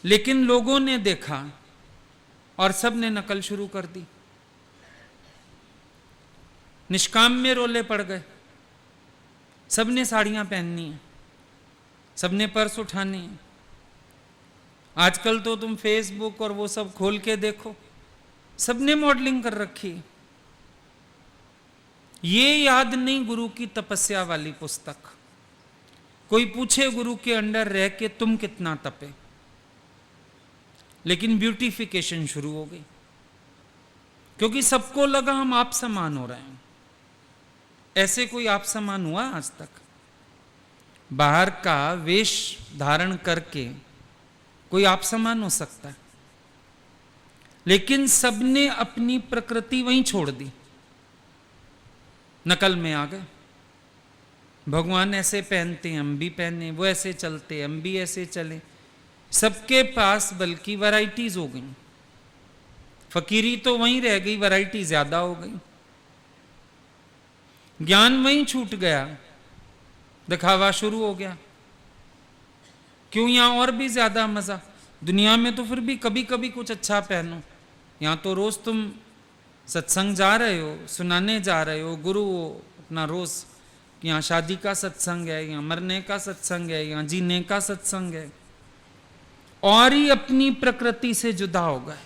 लेकिन लोगों ने देखा और सब ने नकल शुरू कर दी। निष्काम में रोले पड़ गए। सबने साड़ियां पहननी है, सबने पर्स उठानी है। आजकल तो तुम फेसबुक और वो सब खोल के देखो, सबने मॉडलिंग कर रखी है। ये याद नहीं गुरु की तपस्या वाली पुस्तक। कोई पूछे गुरु के अंडर रह के तुम कितना तपे, लेकिन ब्यूटिफिकेशन शुरू हो गई क्योंकि सबको लगा हम आप समान हो रहे हैं। ऐसे कोई आप समान हुआ आज तक? बाहर का वेश धारण करके कोई आप समान हो सकता है? लेकिन सबने अपनी प्रकृति वहीं छोड़ दी, नकल में आ गए। भगवान ऐसे पहनते हैं हम भी पहने, वो ऐसे चलते हम भी ऐसे चले। सबके पास बल्कि वैरायटीज हो गई, फकीरी तो वहीं रह गई, वैरायटी ज्यादा हो गई। ज्ञान वहीं छूट गया, दिखावा शुरू हो गया। क्यों? यहां और भी ज्यादा मजा। दुनिया में तो फिर भी कभी कभी कुछ अच्छा पहनो, यहां तो रोज तुम सत्संग जा रहे हो, सुनाने जा रहे हो, गुरु हो अपना रोज, यहाँ शादी का सत्संग है, यहाँ मरने का सत्संग है, यहाँ जीने का सत्संग है, और ही अपनी प्रकृति से जुदा हो गए।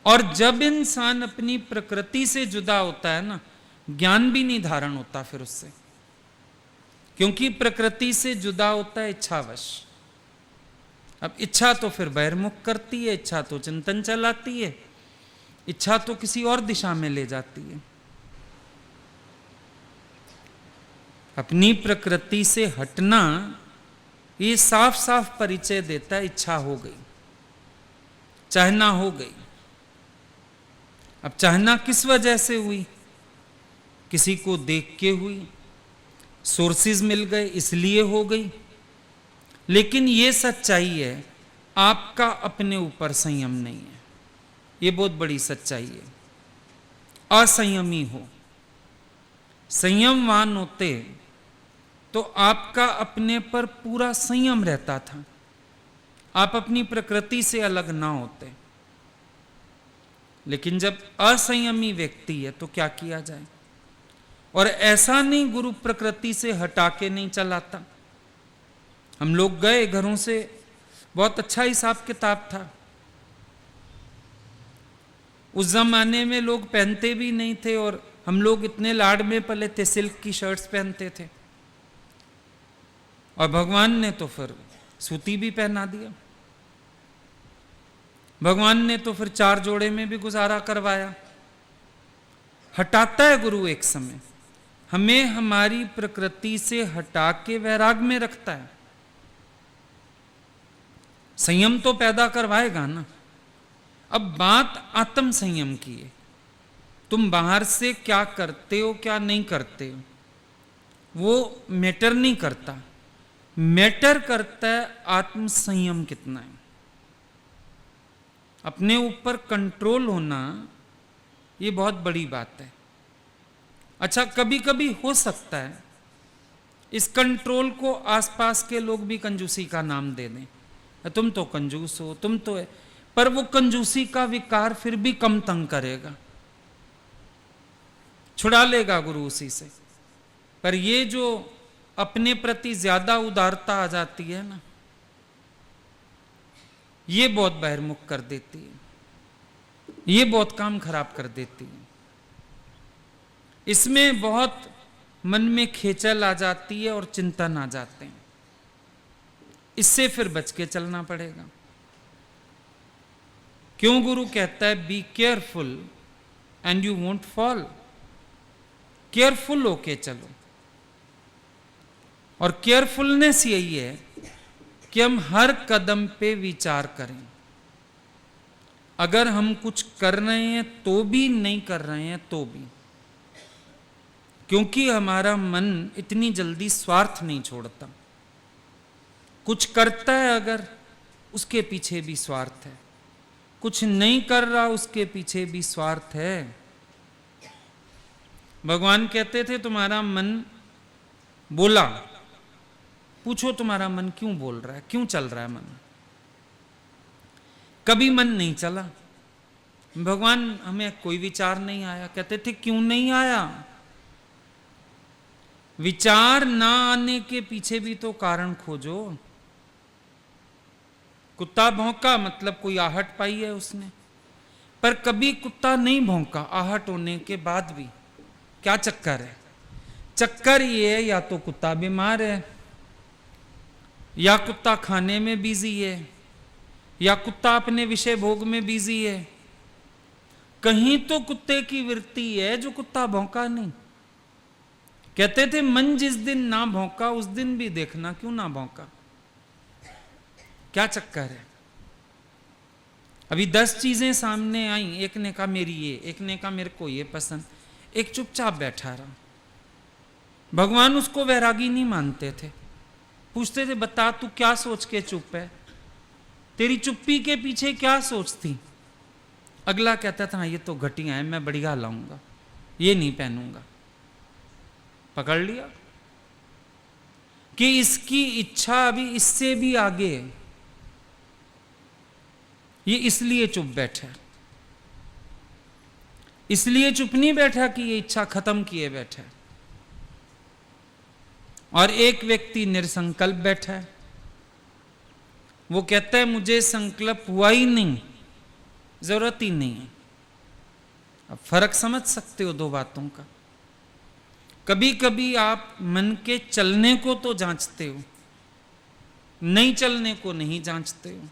और जब इंसान अपनी प्रकृति से जुदा होता है ना, ज्ञान भी नहीं धारण होता फिर उससे, क्योंकि प्रकृति से जुदा होता है इच्छावश। अब इच्छा तो फिर बहिर्मुख करती है, इच्छा तो चिंतन चलाती है, इच्छा तो किसी और दिशा में ले जाती है। अपनी प्रकृति से हटना ये साफ साफ परिचय देता है इच्छा हो गई, चाहना हो गई। अब चाहना किस वजह से हुई? किसी को देख के हुई, सोर्सेज मिल गए इसलिए हो गई। लेकिन ये सच्चाई है, आपका अपने ऊपर संयम नहीं है, ये बहुत बड़ी सच्चाई है। असंयमी हो, संयमवान होते तो आपका अपने पर पूरा संयम रहता था, आप अपनी प्रकृति से अलग ना होते। लेकिन जब असंयमी व्यक्ति है तो क्या किया जाए? और ऐसा नहीं गुरु प्रकृति से हटा के नहीं चलाता। हम लोग गए घरों से, बहुत अच्छा हिसाब किताब था। उस जमाने में लोग पहनते भी नहीं थे, और हम लोग इतने लाड में पले थे, सिल्क की शर्ट्स पहनते थे। और भगवान ने तो फिर सूती भी पहना दिया, भगवान ने तो फिर 4 जोड़े में भी गुजारा करवाया। हटाता है गुरु एक समय, हमें हमारी प्रकृति से हटा के वैराग में रखता है। संयम तो पैदा करवाएगा ना। अब बात आत्म संयम की है, तुम बाहर से क्या करते हो क्या नहीं करते हो वो मैटर नहीं करता, मैटर करता है आत्म संयम कितना है। अपने ऊपर कंट्रोल होना ये बहुत बड़ी बात है। अच्छा, कभी कभी हो सकता है इस कंट्रोल को आसपास के लोग भी कंजूसी का नाम दे दें, तुम तो कंजूस हो, तुम तो है, पर वो कंजूसी का विकार फिर भी कम तंग करेगा, छुड़ा लेगा गुरु उसी से। पर ये जो अपने प्रति ज्यादा उदारता आ जाती है ना, ये बहुत बहिर्मुख कर देती है, ये बहुत काम खराब कर देती है। इसमें बहुत मन में खेचल आ जाती है और चिंतन आ जाते हैं, इससे फिर बच के चलना पड़ेगा। क्यों गुरु कहता है be careful and you won't fall. Careful होके चलो, और केयरफुलनेस यही है कि हम हर कदम पे विचार करें। अगर हम कुछ कर रहे हैं तो भी, नहीं कर रहे हैं तो भी, क्योंकि हमारा मन इतनी जल्दी स्वार्थ नहीं छोड़ता। कुछ करता है अगर, उसके पीछे भी स्वार्थ है, कुछ नहीं कर रहा उसके पीछे भी स्वार्थ है। भगवान कहते थे तुम्हारा मन बोला, पूछो तुम्हारा मन क्यों बोल रहा है, क्यों चल रहा है मन। कभी मन नहीं चला, भगवान हमें कोई विचार नहीं आया, कहते थे क्यों नहीं आया। विचार ना आने के पीछे भी तो कारण खोजो। कुत्ता भौंका मतलब कोई आहट पाई है उसने, पर कभी कुत्ता नहीं भौंका आहट होने के बाद भी। क्या चक्कर है? चक्कर ये है या तो कुत्ता बीमार है, या कुत्ता खाने में बिजी है, या कुत्ता अपने विषय भोग में बिजी है। कहीं तो कुत्ते की वृत्ति है जो कुत्ता भौंका नहीं। कहते थे मन जिस दिन ना भौंका उस दिन भी देखना क्यों ना भौंका। क्या चक्कर है? अभी 10 चीजें सामने आई, एक ने कहा मेरी ये, एक ने कहा मेरे को ये पसंद, एक चुपचाप बैठा रहा। भगवान उसको वैरागी नहीं मानते थे, पूछते थे बता तू क्या सोच के चुप है, तेरी चुप्पी के पीछे क्या सोच थी। अगला कहता था ये तो घटिया है, मैं बढ़िया लाऊंगा, ये नहीं पहनूंगा। पकड़ लिया कि इसकी इच्छा अभी इससे भी आगे है, ये इसलिए चुप बैठा, इसलिए चुप नहीं बैठा कि ये इच्छा खत्म किए बैठा। और एक व्यक्ति निरसंकल्प बैठा है, वो कहता है मुझे संकल्प हुआ ही नहीं, जरूरत ही नहीं है। अब फर्क समझ सकते हो दो बातों का। कभी कभी आप मन के चलने को तो जांचते हो, नहीं चलने को नहीं जांचते हो,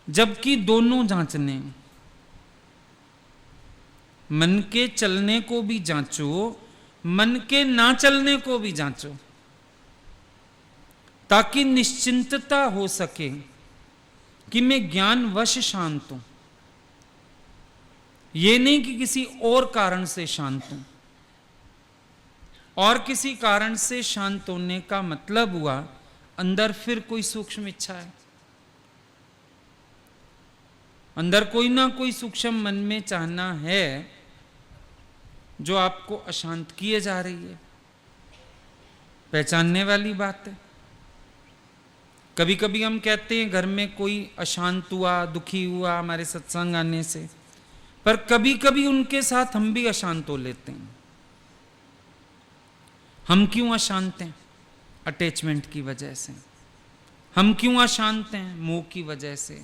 जबकि दोनों जांचने हैं। मन के चलने को भी जांचो, मन के ना चलने को भी जांचो, ताकि निश्चिंतता हो सके कि मैं ज्ञानवश शांत हूं, ये नहीं कि किसी और कारण से शांत हूं। और किसी कारण से शांत होने का मतलब हुआ अंदर फिर कोई सूक्ष्म इच्छा है, अंदर कोई ना कोई सूक्ष्म मन में चाहना है जो आपको अशांत किए जा रही है। पहचानने वाली बात है। कभी कभी हम कहते हैं घर में कोई अशांत हुआ, दुखी हुआ हमारे सत्संग आने से, पर कभी कभी उनके साथ हम भी अशांत हो लेते हैं। हम क्यों अशांत हैं? अटैचमेंट की वजह से। हम क्यों अशांत हैं? मोह की वजह से।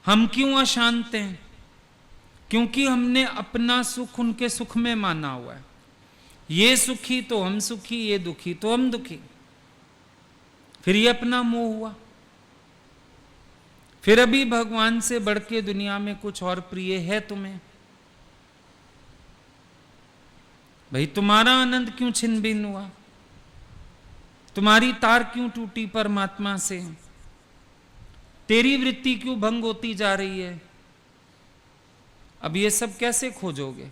हम क्यों अशांत हैं? क्योंकि हमने अपना सुख उनके सुख में माना हुआ है। ये सुखी तो हम सुखी, ये दुखी तो हम दुखी। फिर ये अपना मोह हुआ। फिर अभी भगवान से बढ़ के दुनिया में कुछ और प्रिय है तुम्हें? भाई तुम्हारा आनंद क्यों छिन भिन्न हुआ? तुम्हारी तार क्यों टूटी परमात्मा से? तेरी वृत्ति क्यों भंग होती जा रही है? अब ये सब कैसे खोजोगे?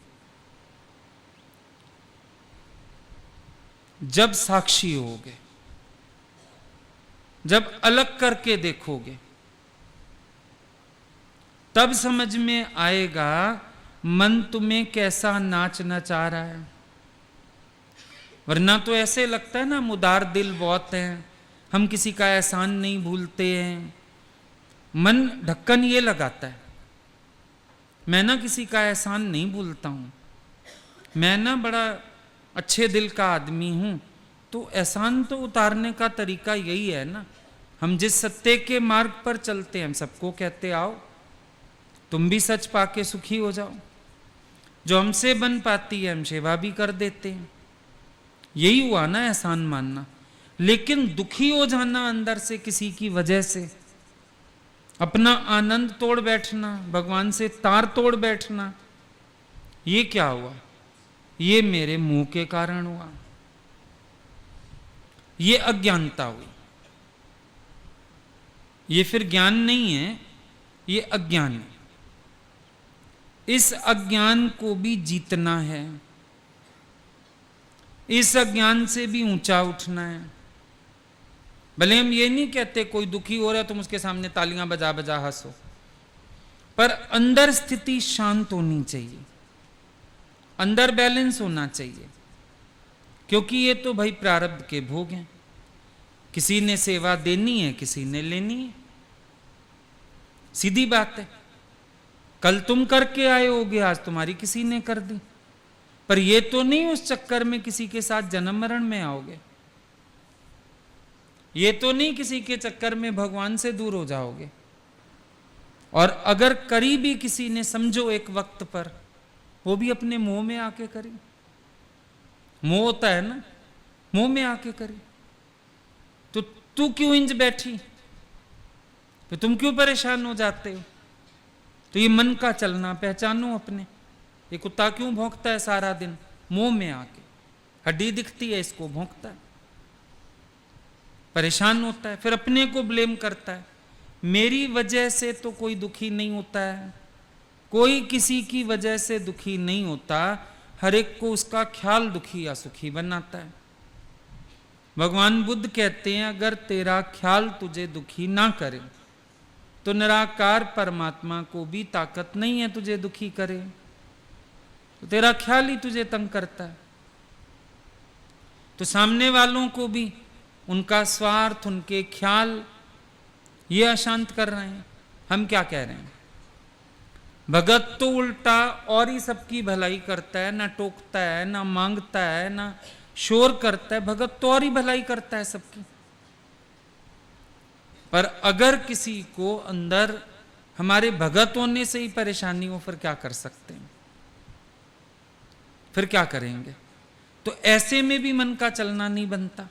जब साक्षी होगे, जब अलग करके देखोगे, तब समझ में आएगा मन तुम्हें कैसा नाच नचा रहा है। वरना तो ऐसे लगता है ना, मुदार दिल बहुत है, हम किसी का एहसान नहीं भूलते हैं। मन ढक्कन ये लगाता है, मैं ना किसी का एहसान नहीं भूलता हूं, मैं ना बड़ा अच्छे दिल का आदमी हूं। तो एहसान तो उतारने का तरीका यही है ना। हम जिस सत्य के मार्ग पर चलते हैं, हम सबको कहते आओ तुम भी सच पाके सुखी हो जाओ। जो हमसे बन पाती है हम सेवा भी कर देते हैं। यही हुआ ना एहसान मानना। लेकिन दुखी हो जाना अंदर से किसी की वजह से, अपना आनंद तोड़ बैठना, भगवान से तार तोड़ बैठना, ये क्या हुआ? ये मेरे मुंह के कारण हुआ, ये अज्ञानता हुई। ये फिर ज्ञान नहीं है, ये अज्ञान है। इस अज्ञान को भी जीतना है, इस अज्ञान से भी ऊंचा उठना है। भले हम ये नहीं कहते कोई दुखी हो रहा है तुम उसके सामने तालियां बजा बजा हंसो, पर अंदर स्थिति शांत होनी चाहिए, अंदर बैलेंस होना चाहिए। क्योंकि ये तो भाई प्रारब्ध के भोग हैं। किसी ने सेवा देनी है, किसी ने लेनी है, सीधी बात है। कल तुम करके आए होगे, आज तुम्हारी किसी ने कर दी। पर ये तो नहीं उस चक्कर में किसी के साथ जन्म मरण में आओगे, ये तो नहीं किसी के चक्कर में भगवान से दूर हो जाओगे। और अगर करी भी किसी ने, समझो एक वक्त पर, वो भी अपने मुंह में आके करी। मोह होता है ना, मुंह में आके करी। तो तू क्यों इंज बैठी? तो तुम क्यों परेशान हो जाते हो? तो ये मन का चलना पहचानो अपने। ये कुत्ता क्यों भौंकता है सारा दिन? मुंह में आके हड्डी दिखती है, इसको भौंकता है, परेशान होता है, फिर अपने को ब्लेम करता है मेरी वजह से तो कोई दुखी नहीं होता है, कोई किसी की वजह से दुखी नहीं होता, हर एक को उसका ख्याल दुखी या सुखी बनाता है। भगवान बुद्ध कहते हैं अगर तेरा ख्याल तुझे दुखी ना करे तो निराकार परमात्मा को भी ताकत नहीं है तुझे दुखी करे, तो तेरा ख्याल ही तुझे तंग करता है। तो सामने वालों को भी उनका स्वार्थ, उनके ख्याल ये अशांत कर रहे हैं। हम क्या कह रहे हैं? भगत तो उल्टा और ही सबकी भलाई करता है, ना टोकता है, ना मांगता है, ना शोर करता है। भगत तो और ही भलाई करता है सबकी। पर अगर किसी को अंदर हमारे भगत होने से ही परेशानी हो, फिर क्या कर सकते हैं? फिर क्या करेंगे? तो ऐसे में भी मन का चलना नहीं बनता।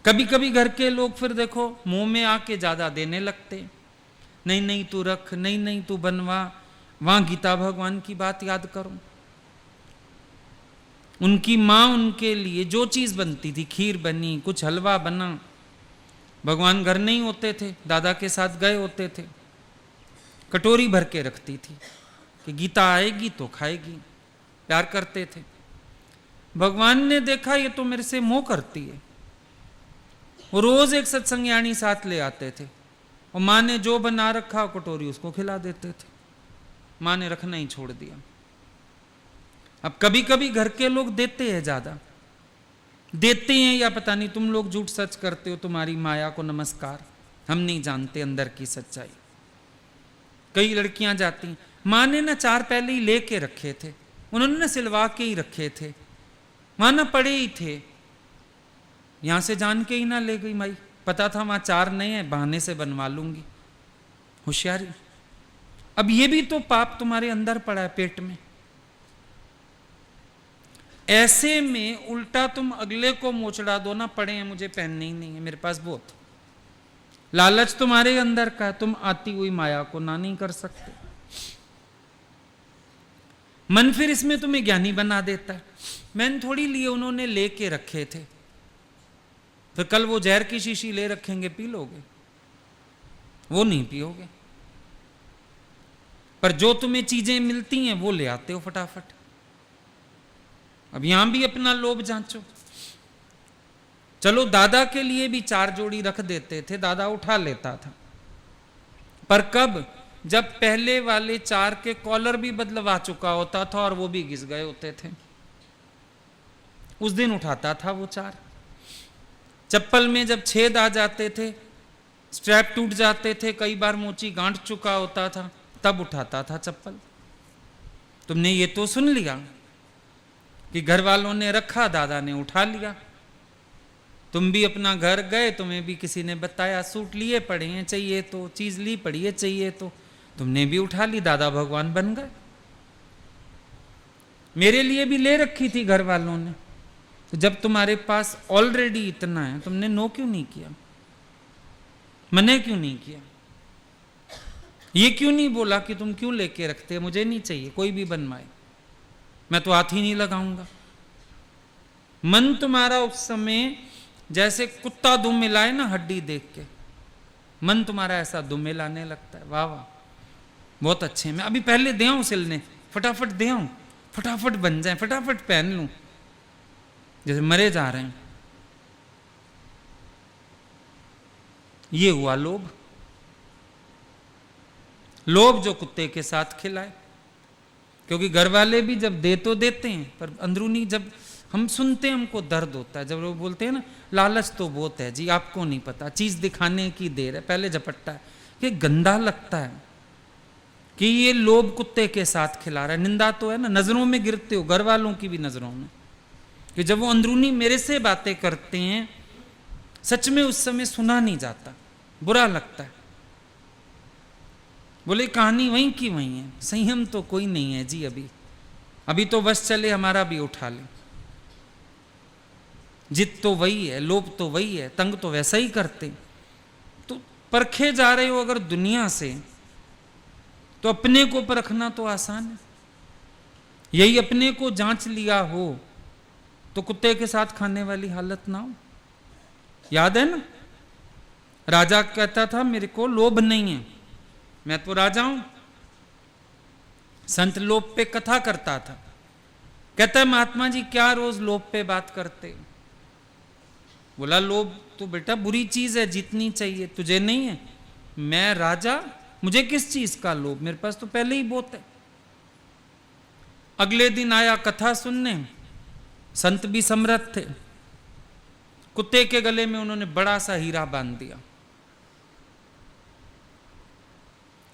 कभी कभी घर के लोग फिर देखो मुंह में आके ज्यादा देने लगते, नहीं नहीं तू रख, नहीं नहीं तू बनवा। वहां गीता भगवान की बात याद करो, उनकी मां उनके लिए जो चीज बनती थी, खीर बनी, कुछ हलवा बना, भगवान घर नहीं होते थे, दादा के साथ गए होते थे, कटोरी भर के रखती थी कि गीता आएगी तो खाएगी। प्यार करते थे। भगवान ने देखा ये तो मेरे से मोह करती है, वो रोज एक सत्संज्ञानी साथ ले आते थे और माँ ने जो बना रखा कटोरी उसको खिला देते थे। माँ ने रखना ही छोड़ दिया। अब कभी कभी घर के लोग देते हैं, ज्यादा देते हैं, या पता नहीं तुम लोग झूठ सच करते हो, तुम्हारी माया को नमस्कार, हम नहीं जानते अंदर की सच्चाई। कई लड़कियां जाती, माँ ने ना 4 पहले ही लेके रखे थे, उन्होंने ना सिलवा के ही रखे थे, वहां ना पड़े ही थे, यहां से जान के ही ना ले गई माई, पता था वहां 4 नहीं है, बहाने से बनवा लूंगी। होशियारी। अब ये भी तो पाप तुम्हारे अंदर पड़ा है पेट में। ऐसे में उल्टा तुम अगले को मोचड़ा दो ना, पड़े हैं मुझे पहनने ही नहीं है, मेरे पास बहुत। लालच तुम्हारे अंदर का है, तुम आती हुई माया को ना नहीं कर सकते। मन फिर इसमें तुम्हें ज्ञानी बना देता है। मैंने थोड़ी लिए, उन्होंने लेके रखे थे, फिर कल वो जहर की शीशी ले रखेंगे, पी लोगे? वो नहीं पियोगे। पर जो तुम्हें चीजें मिलती हैं वो ले आते हो फटाफट। अब यहां भी अपना लोभ जांचो। चलो दादा के लिए भी 4 जोड़ी रख देते थे, दादा उठा लेता था, पर कब? जब पहले वाले 4 के कॉलर भी बदलवा चुका होता था और वो भी घिस गए होते थे, उस दिन उठाता था वो 4। चप्पल में जब छेद आ जाते थे, स्ट्रैप टूट जाते थे, कई बार मोची गांठ चुका होता था, तब उठाता था चप्पल। तुमने ये तो सुन लिया कि घर वालों ने रखा, दादा ने उठा लिया। तुम भी अपना घर गए, तुम्हें भी किसी ने बताया सूट लिए पड़े हैं चाहिए तो, चीज ली पड़ी है चाहिए तो, तुमने भी उठा ली, दादा भगवान बन गए। मेरे लिए भी ले रखी थी घर वालों ने, तो जब तुम्हारे पास ऑलरेडी इतना है, तुमने नो क्यों नहीं किया? मने क्यों नहीं किया? ये क्यों नहीं बोला कि तुम क्यों लेके रखते, मुझे नहीं चाहिए, कोई भी बनवाए, मैं तो हाथ ही नहीं लगाऊंगा। मन तुम्हारा उस समय जैसे कुत्ता दुम मिलाए ना हड्डी देख के, मन तुम्हारा ऐसा दुम मिलाने लगता है। वाह वाह, बहुत अच्छे, मैं अभी पहले दे आऊं सिलने, फटाफट दे आऊं, फटाफट बन जाए, फटाफट पहन लूं, जैसे मरे जा रहे हैं। ये हुआ लोभ। लोभ जो कुत्ते के साथ खिलाए। क्योंकि घर वाले भी जब दे तो देते हैं, पर अंदरूनी जब हम सुनते हैं हमको दर्द होता है। जब लोग बोलते हैं ना लालच तो बहुत है जी, आपको नहीं पता, चीज दिखाने की देर है, पहले झपटता है, ये गंदा लगता है कि ये लोभ कुत्ते के साथ खिला रहा है। निंदा तो है ना, नजरों में गिरते हो, घर वालों की भी नजरों में, कि जब वो अंदरूनी मेरे से बातें करते हैं, सच में उस समय सुना नहीं जाता, बुरा लगता है। बोले कहानी वहीं की वहीं है, संयम तो कोई नहीं है जी, अभी तो बस चले हमारा भी उठा ले। जिद तो वही है, लोभ तो वही है, तंग तो वैसा ही करते। तो परखे जा रहे हो अगर दुनिया से, तो अपने को परखना तो आसान है। यही अपने को जांच लिया हो तो कुत्ते के साथ खाने वाली हालत ना हो। याद है ना, राजा कहता था मेरे को लोभ नहीं है, मैं तो राजा हूं। संत लोभ पे कथा करता था। कहता है महात्मा जी क्या रोज लोभ पे बात करते? बोला लोभ तो बेटा बुरी चीज है, जीतनी चाहिए, तुझे नहीं है? मैं राजा, मुझे किस चीज का लोभ, मेरे पास तो पहले ही बहुत है। अगले दिन आया कथा सुनने, संत भी समर्थ थे। कुत्ते के गले में उन्होंने बड़ा सा हीरा बांध दिया।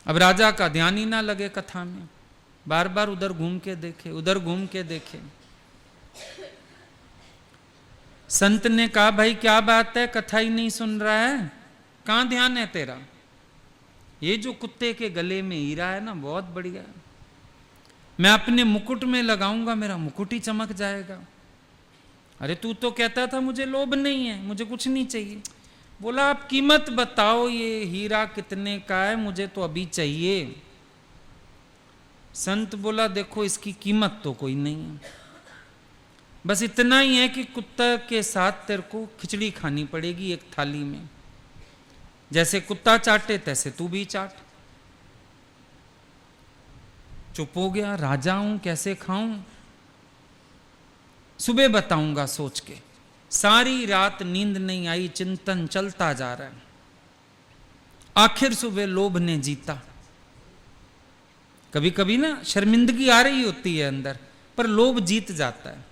अब राजा का ध्यान ही ना लगे कथा में, बार बार उधर घूम के देखे, उधर घूम के देखे। संत ने कहा भाई क्या बात है, कथा ही नहीं सुन रहा है, कहां ध्यान है तेरा? ये जो कुत्ते के गले में हीरा है ना बहुत बढ़िया है, मैं अपने मुकुट में लगाऊंगा, मेरा मुकुट ही चमक जाएगा। अरे तू तो कहता था मुझे लोभ नहीं है, मुझे कुछ नहीं चाहिए। बोला आप कीमत बताओ, ये हीरा कितने का है, मुझे तो अभी चाहिए। संत बोला देखो इसकी कीमत तो कोई नहीं है, बस इतना ही है कि कुत्ता के साथ तेरे को खिचड़ी खानी पड़ेगी एक थाली में, जैसे कुत्ता चाटे तैसे तू भी चाट। चुप हो गया, राजा हूं कैसे खाऊं, सुबह बताऊंगा सोच के। सारी रात नींद नहीं आई, चिंतन चलता जा रहा है। आखिर सुबह लोभ ने जीता। कभी कभी ना शर्मिंदगी आ रही होती है अंदर, पर लोभ जीत जाता है।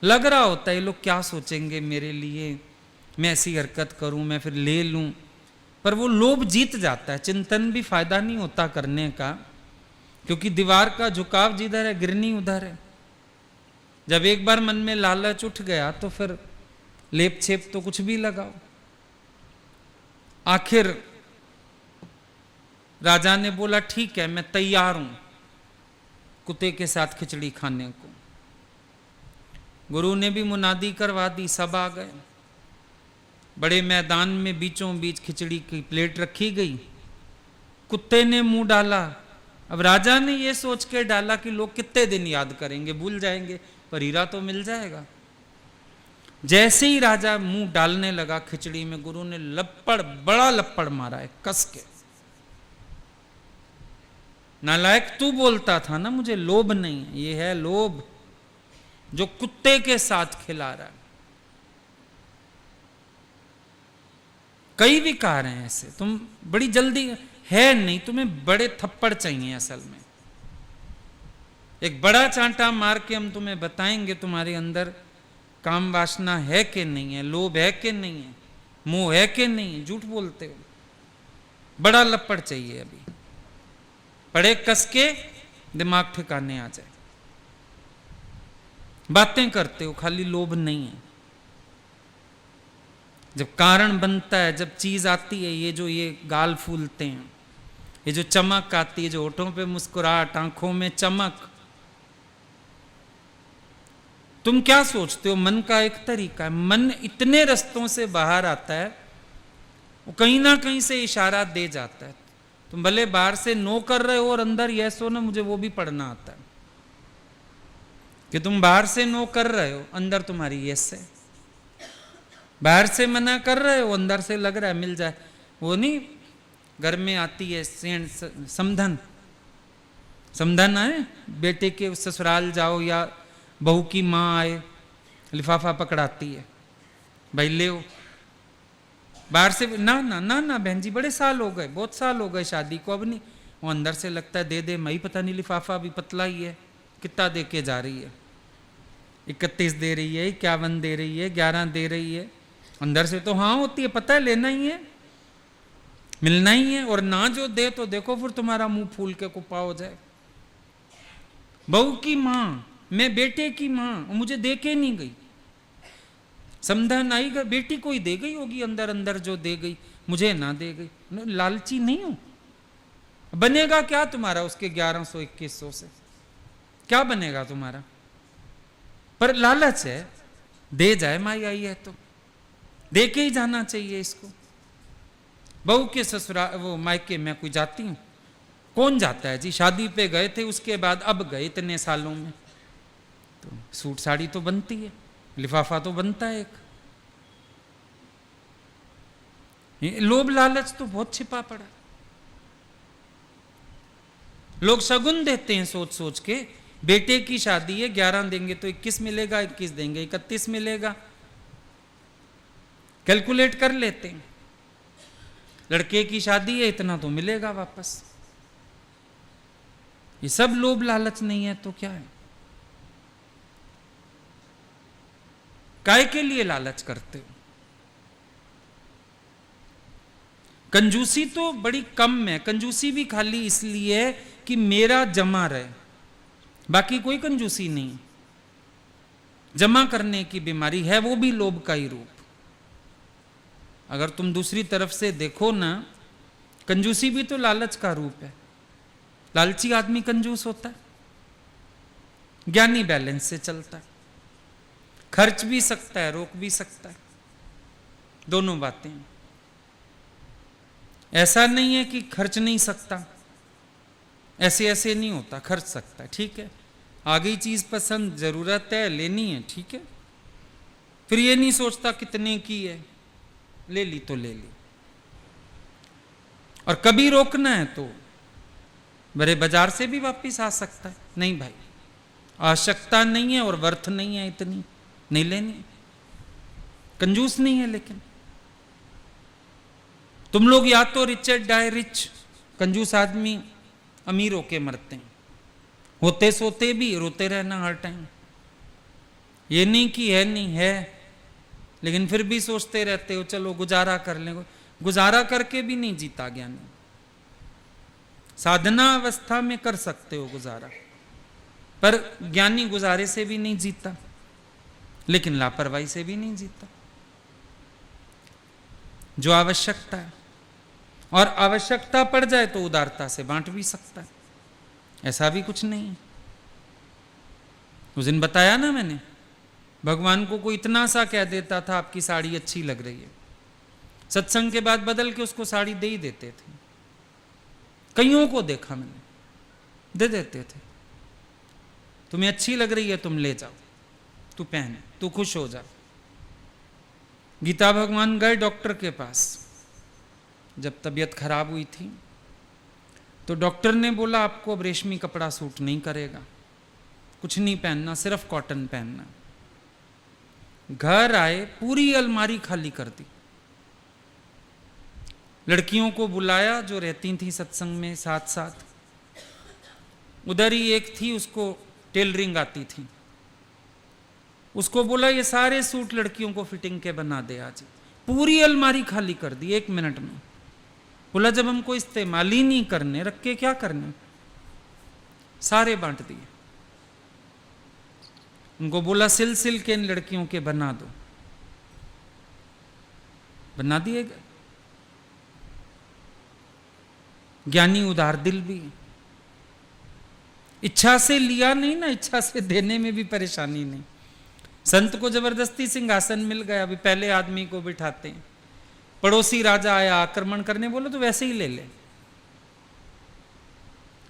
लग रहा होता है ये लोग क्या सोचेंगे मेरे लिए, मैं ऐसी हरकत करूं, मैं फिर ले लूं, पर वो लोभ जीत जाता है। चिंतन भी फायदा नहीं होता करने का, क्योंकि दीवार का झुकाव जिधर है गिरनी उधर है। जब एक बार मन में लालच उठ गया तो फिर लेप छेप तो कुछ भी लगाओ। आखिर राजा ने बोला ठीक है मैं तैयार हूं कुत्ते के साथ खिचड़ी खाने को। गुरु ने भी मुनादी करवा दी, सब आ गए। बड़े मैदान में बीचों बीच खिचड़ी की प्लेट रखी गई। कुत्ते ने मुंह डाला। अब राजा ने यह सोच के डाला कि लोग कितने दिन याद करेंगे, भूल जाएंगे, पर हीरा तो मिल जाएगा। जैसे ही राजा मुंह डालने लगा खिचड़ी में, गुरु ने लपड़, बड़ा लपड़ मारा है कस के। नालायक तू बोलता था ना मुझे लोभ नहीं है, ये है लोभ जो कुत्ते के साथ खिला रहा है। कई विकार हैं ऐसे, तुम बड़ी जल्दी है नहीं, तुम्हें बड़े थप्पड़ चाहिए असल में। एक बड़ा चांटा मार के हम तुम्हें बताएंगे तुम्हारे अंदर काम वासना है कि नहीं है, लोभ है कि नहीं है, मोह है कि नहीं है। झूठ बोलते हो, बड़ा लपड़ चाहिए अभी, बड़े कस के दिमाग ठिकाने आ जाए। बातें करते हो, खाली लोभ नहीं है। जब कारण बनता है, जब चीज आती है, ये जो ये गाल फूलते हैं, ये जो चमक आती है, जो होठों पे मुस्कुराहट, आंखों में चमक, तुम क्या सोचते हो? मन का एक तरीका है, मन इतने रस्तों से बाहर आता है, वो कहीं ना कहीं से इशारा दे जाता है। तुम भले बाहर से नो कर रहे हो और अंदर यस हो ना, मुझे वो भी पढ़ना आता है कि तुम बाहर से नो कर रहे हो, अंदर तुम्हारी यस है। बाहर से मना कर रहे हो, अंदर से लग रहा है मिल जाए। वो नहीं घर में आती है समधन, समधन आए, बेटे के ससुराल जाओ या बहू की माँ आए, लिफाफा पकड़ाती है, भाई ले हो। बाहर से ना ना ना ना बहन जी बड़े साल हो गए, बहुत साल हो गए शादी को, अब नहीं। वो अंदर से लगता है दे दे, मैं ही पता नहीं लिफाफा भी पतला ही है, कितना दे के जा रही है, 31 दे रही है, 51 दे रही है, 11 दे रही है। अंदर से तो हाँ होती है, पता है लेना ही है, मिलना ही है। और ना जो दे तो देखो फिर तुम्हारा मुंह फूल के कुपा हो जाए। बहू की माँ, मैं बेटे की माँ, मुझे दे के नहीं गई, समधन आई गई, बेटी को ही दे गई होगी, अंदर अंदर जो दे गई, मुझे ना दे गई। लालची नहीं हो, बनेगा क्या तुम्हारा उसके 1100-2100 से, क्या बनेगा तुम्हारा? पर लालच है, दे जाए माई आई है तो दे के ही जाना चाहिए इसको। बहू के ससुराल वो मायके में कोई जाती हूं, कौन जाता है जी? शादी पे गए थे, उसके बाद अब गए इतने सालों में, तो सूट साड़ी तो बनती है, लिफाफा तो बनता है एक। लोभ लालच तो बहुत छिपा पड़ा। लोग शगुन देते हैं सोच सोच के, बेटे की शादी है 11 देंगे तो 21 मिलेगा, 21 देंगे 31 मिलेगा, कैलकुलेट कर लेते हैं। लड़के की शादी है इतना तो मिलेगा वापस। ये सब लोभ लालच नहीं है तो क्या है? काय के लिए लालच करते हो? कंजूसी तो बड़ी कम है, कंजूसी भी खाली इसलिए कि मेरा जमा रहे, बाकी कोई कंजूसी नहीं। जमा करने की बीमारी है, वो भी लोभ का ही रूप। अगर तुम दूसरी तरफ से देखो ना, कंजूसी भी तो लालच का रूप है। लालची आदमी कंजूस होता है, ज्ञानी बैलेंस से चलता है, खर्च भी सकता है रोक भी सकता है, दोनों बातें। ऐसा नहीं है कि खर्च नहीं सकता, ऐसे ऐसे नहीं होता, खर्च सकता है, ठीक है। आ गई चीज पसंद, जरूरत है, लेनी है, ठीक है। फिर ये नहीं सोचता कितने की है, ले ली तो ले ली। और कभी रोकना है तो बड़े बाजार से भी वापस आ सकता है। नहीं भाई, आवश्यकता नहीं है और वर्थ नहीं है, इतनी नहीं लेनी। कंजूस नहीं है। लेकिन तुम लोग या तो रिचर्ड डाई रिच, कंजूस आदमी अमीर होके मरते हैं, होते सोते भी रोते रहना हर टाइम। ये नहीं कि है नहीं है, लेकिन फिर भी सोचते रहते हो चलो गुजारा कर लें। गुजारा करके भी नहीं जीता ज्ञानी। साधना अवस्था में कर सकते हो गुजारा, पर ज्ञानी गुजारे से भी नहीं जीता, लेकिन लापरवाही से भी नहीं जीता। जो आवश्यकता है, और आवश्यकता पड़ जाए तो उदारता से बांट भी सकता है, ऐसा भी कुछ नहीं है। उस दिन बताया ना मैंने, भगवान को कोई इतना सा कह देता था आपकी साड़ी अच्छी लग रही है, सत्संग के बाद बदल के उसको साड़ी दे ही देते थे। कईयों को देखा मैंने, दे देते थे। तुम्हें अच्छी लग रही है, तुम ले जाओ, तू पहने, तू खुश हो जा। गीता भगवान गए डॉक्टर के पास जब तबीयत खराब हुई थी, तो डॉक्टर ने बोला आपको अब रेशमी कपड़ा सूट नहीं करेगा, कुछ नहीं पहनना, सिर्फ कॉटन पहनना। घर आए, पूरी अलमारी खाली कर दी। लड़कियों को बुलाया जो रहती थी सत्संग में साथ साथ। उधर ही एक थी, उसको टेलरिंग आती थी, उसको बोला ये सारे सूट लड़कियों को फिटिंग के बना दे आज। पूरी अलमारी खाली कर दी 1 मिनट में। बोला जब हमको इस्तेमाल ही नहीं करने, रख के क्या करने, सारे बांट दिए। उनको बोला सिल सिल के इन लड़कियों के बना दो, बना दिए गए। ज्ञानी उदार दिल भी, इच्छा से लिया नहीं ना, इच्छा से देने में भी परेशानी नहीं। संत को जबरदस्ती सिंहासन मिल गया, अभी पहले आदमी को बिठाते हैं, पड़ोसी राजा आया आक्रमण करने, बोलो तो वैसे ही ले ले।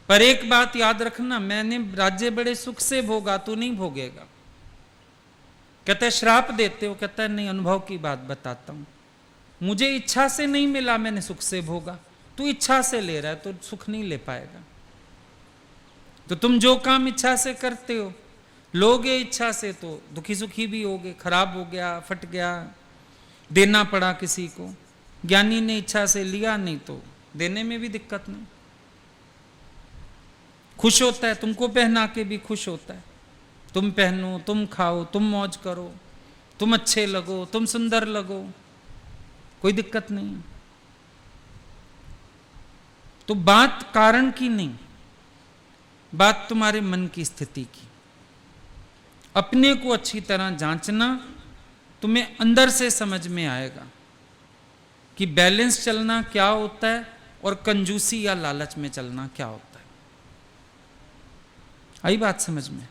पर एक बात याद रखना, मैंने राज्य बड़े सुख से भोगा, तू नहीं भोगेगा। कहता है श्राप देते हो, कहता है नहीं, अनुभव की बात बताता हूं, मुझे इच्छा से नहीं मिला, मैंने सुख से भोगा। तू इच्छा से ले रहा है तो सुख नहीं ले पाएगा। तो तुम जो काम इच्छा से करते हो, लोगे इच्छा से तो दुखी सुखी भी होगे, खराब हो गया, फट गया, देना पड़ा किसी को। ज्ञानी ने इच्छा से लिया, नहीं तो देने में भी दिक्कत नहीं, खुश होता है, तुमको पहना के भी खुश होता है। तुम पहनो, तुम खाओ, तुम मौज करो, तुम अच्छे लगो, तुम सुंदर लगो, कोई दिक्कत नहीं। तो बात कारण की नहीं, बात तुम्हारे मन की स्थिति की। अपने को अच्छी तरह जांचना, तुम्हें अंदर से समझ में आएगा कि बैलेंस चलना क्या होता है और कंजूसी या लालच में चलना क्या होता है। आई बात समझ में?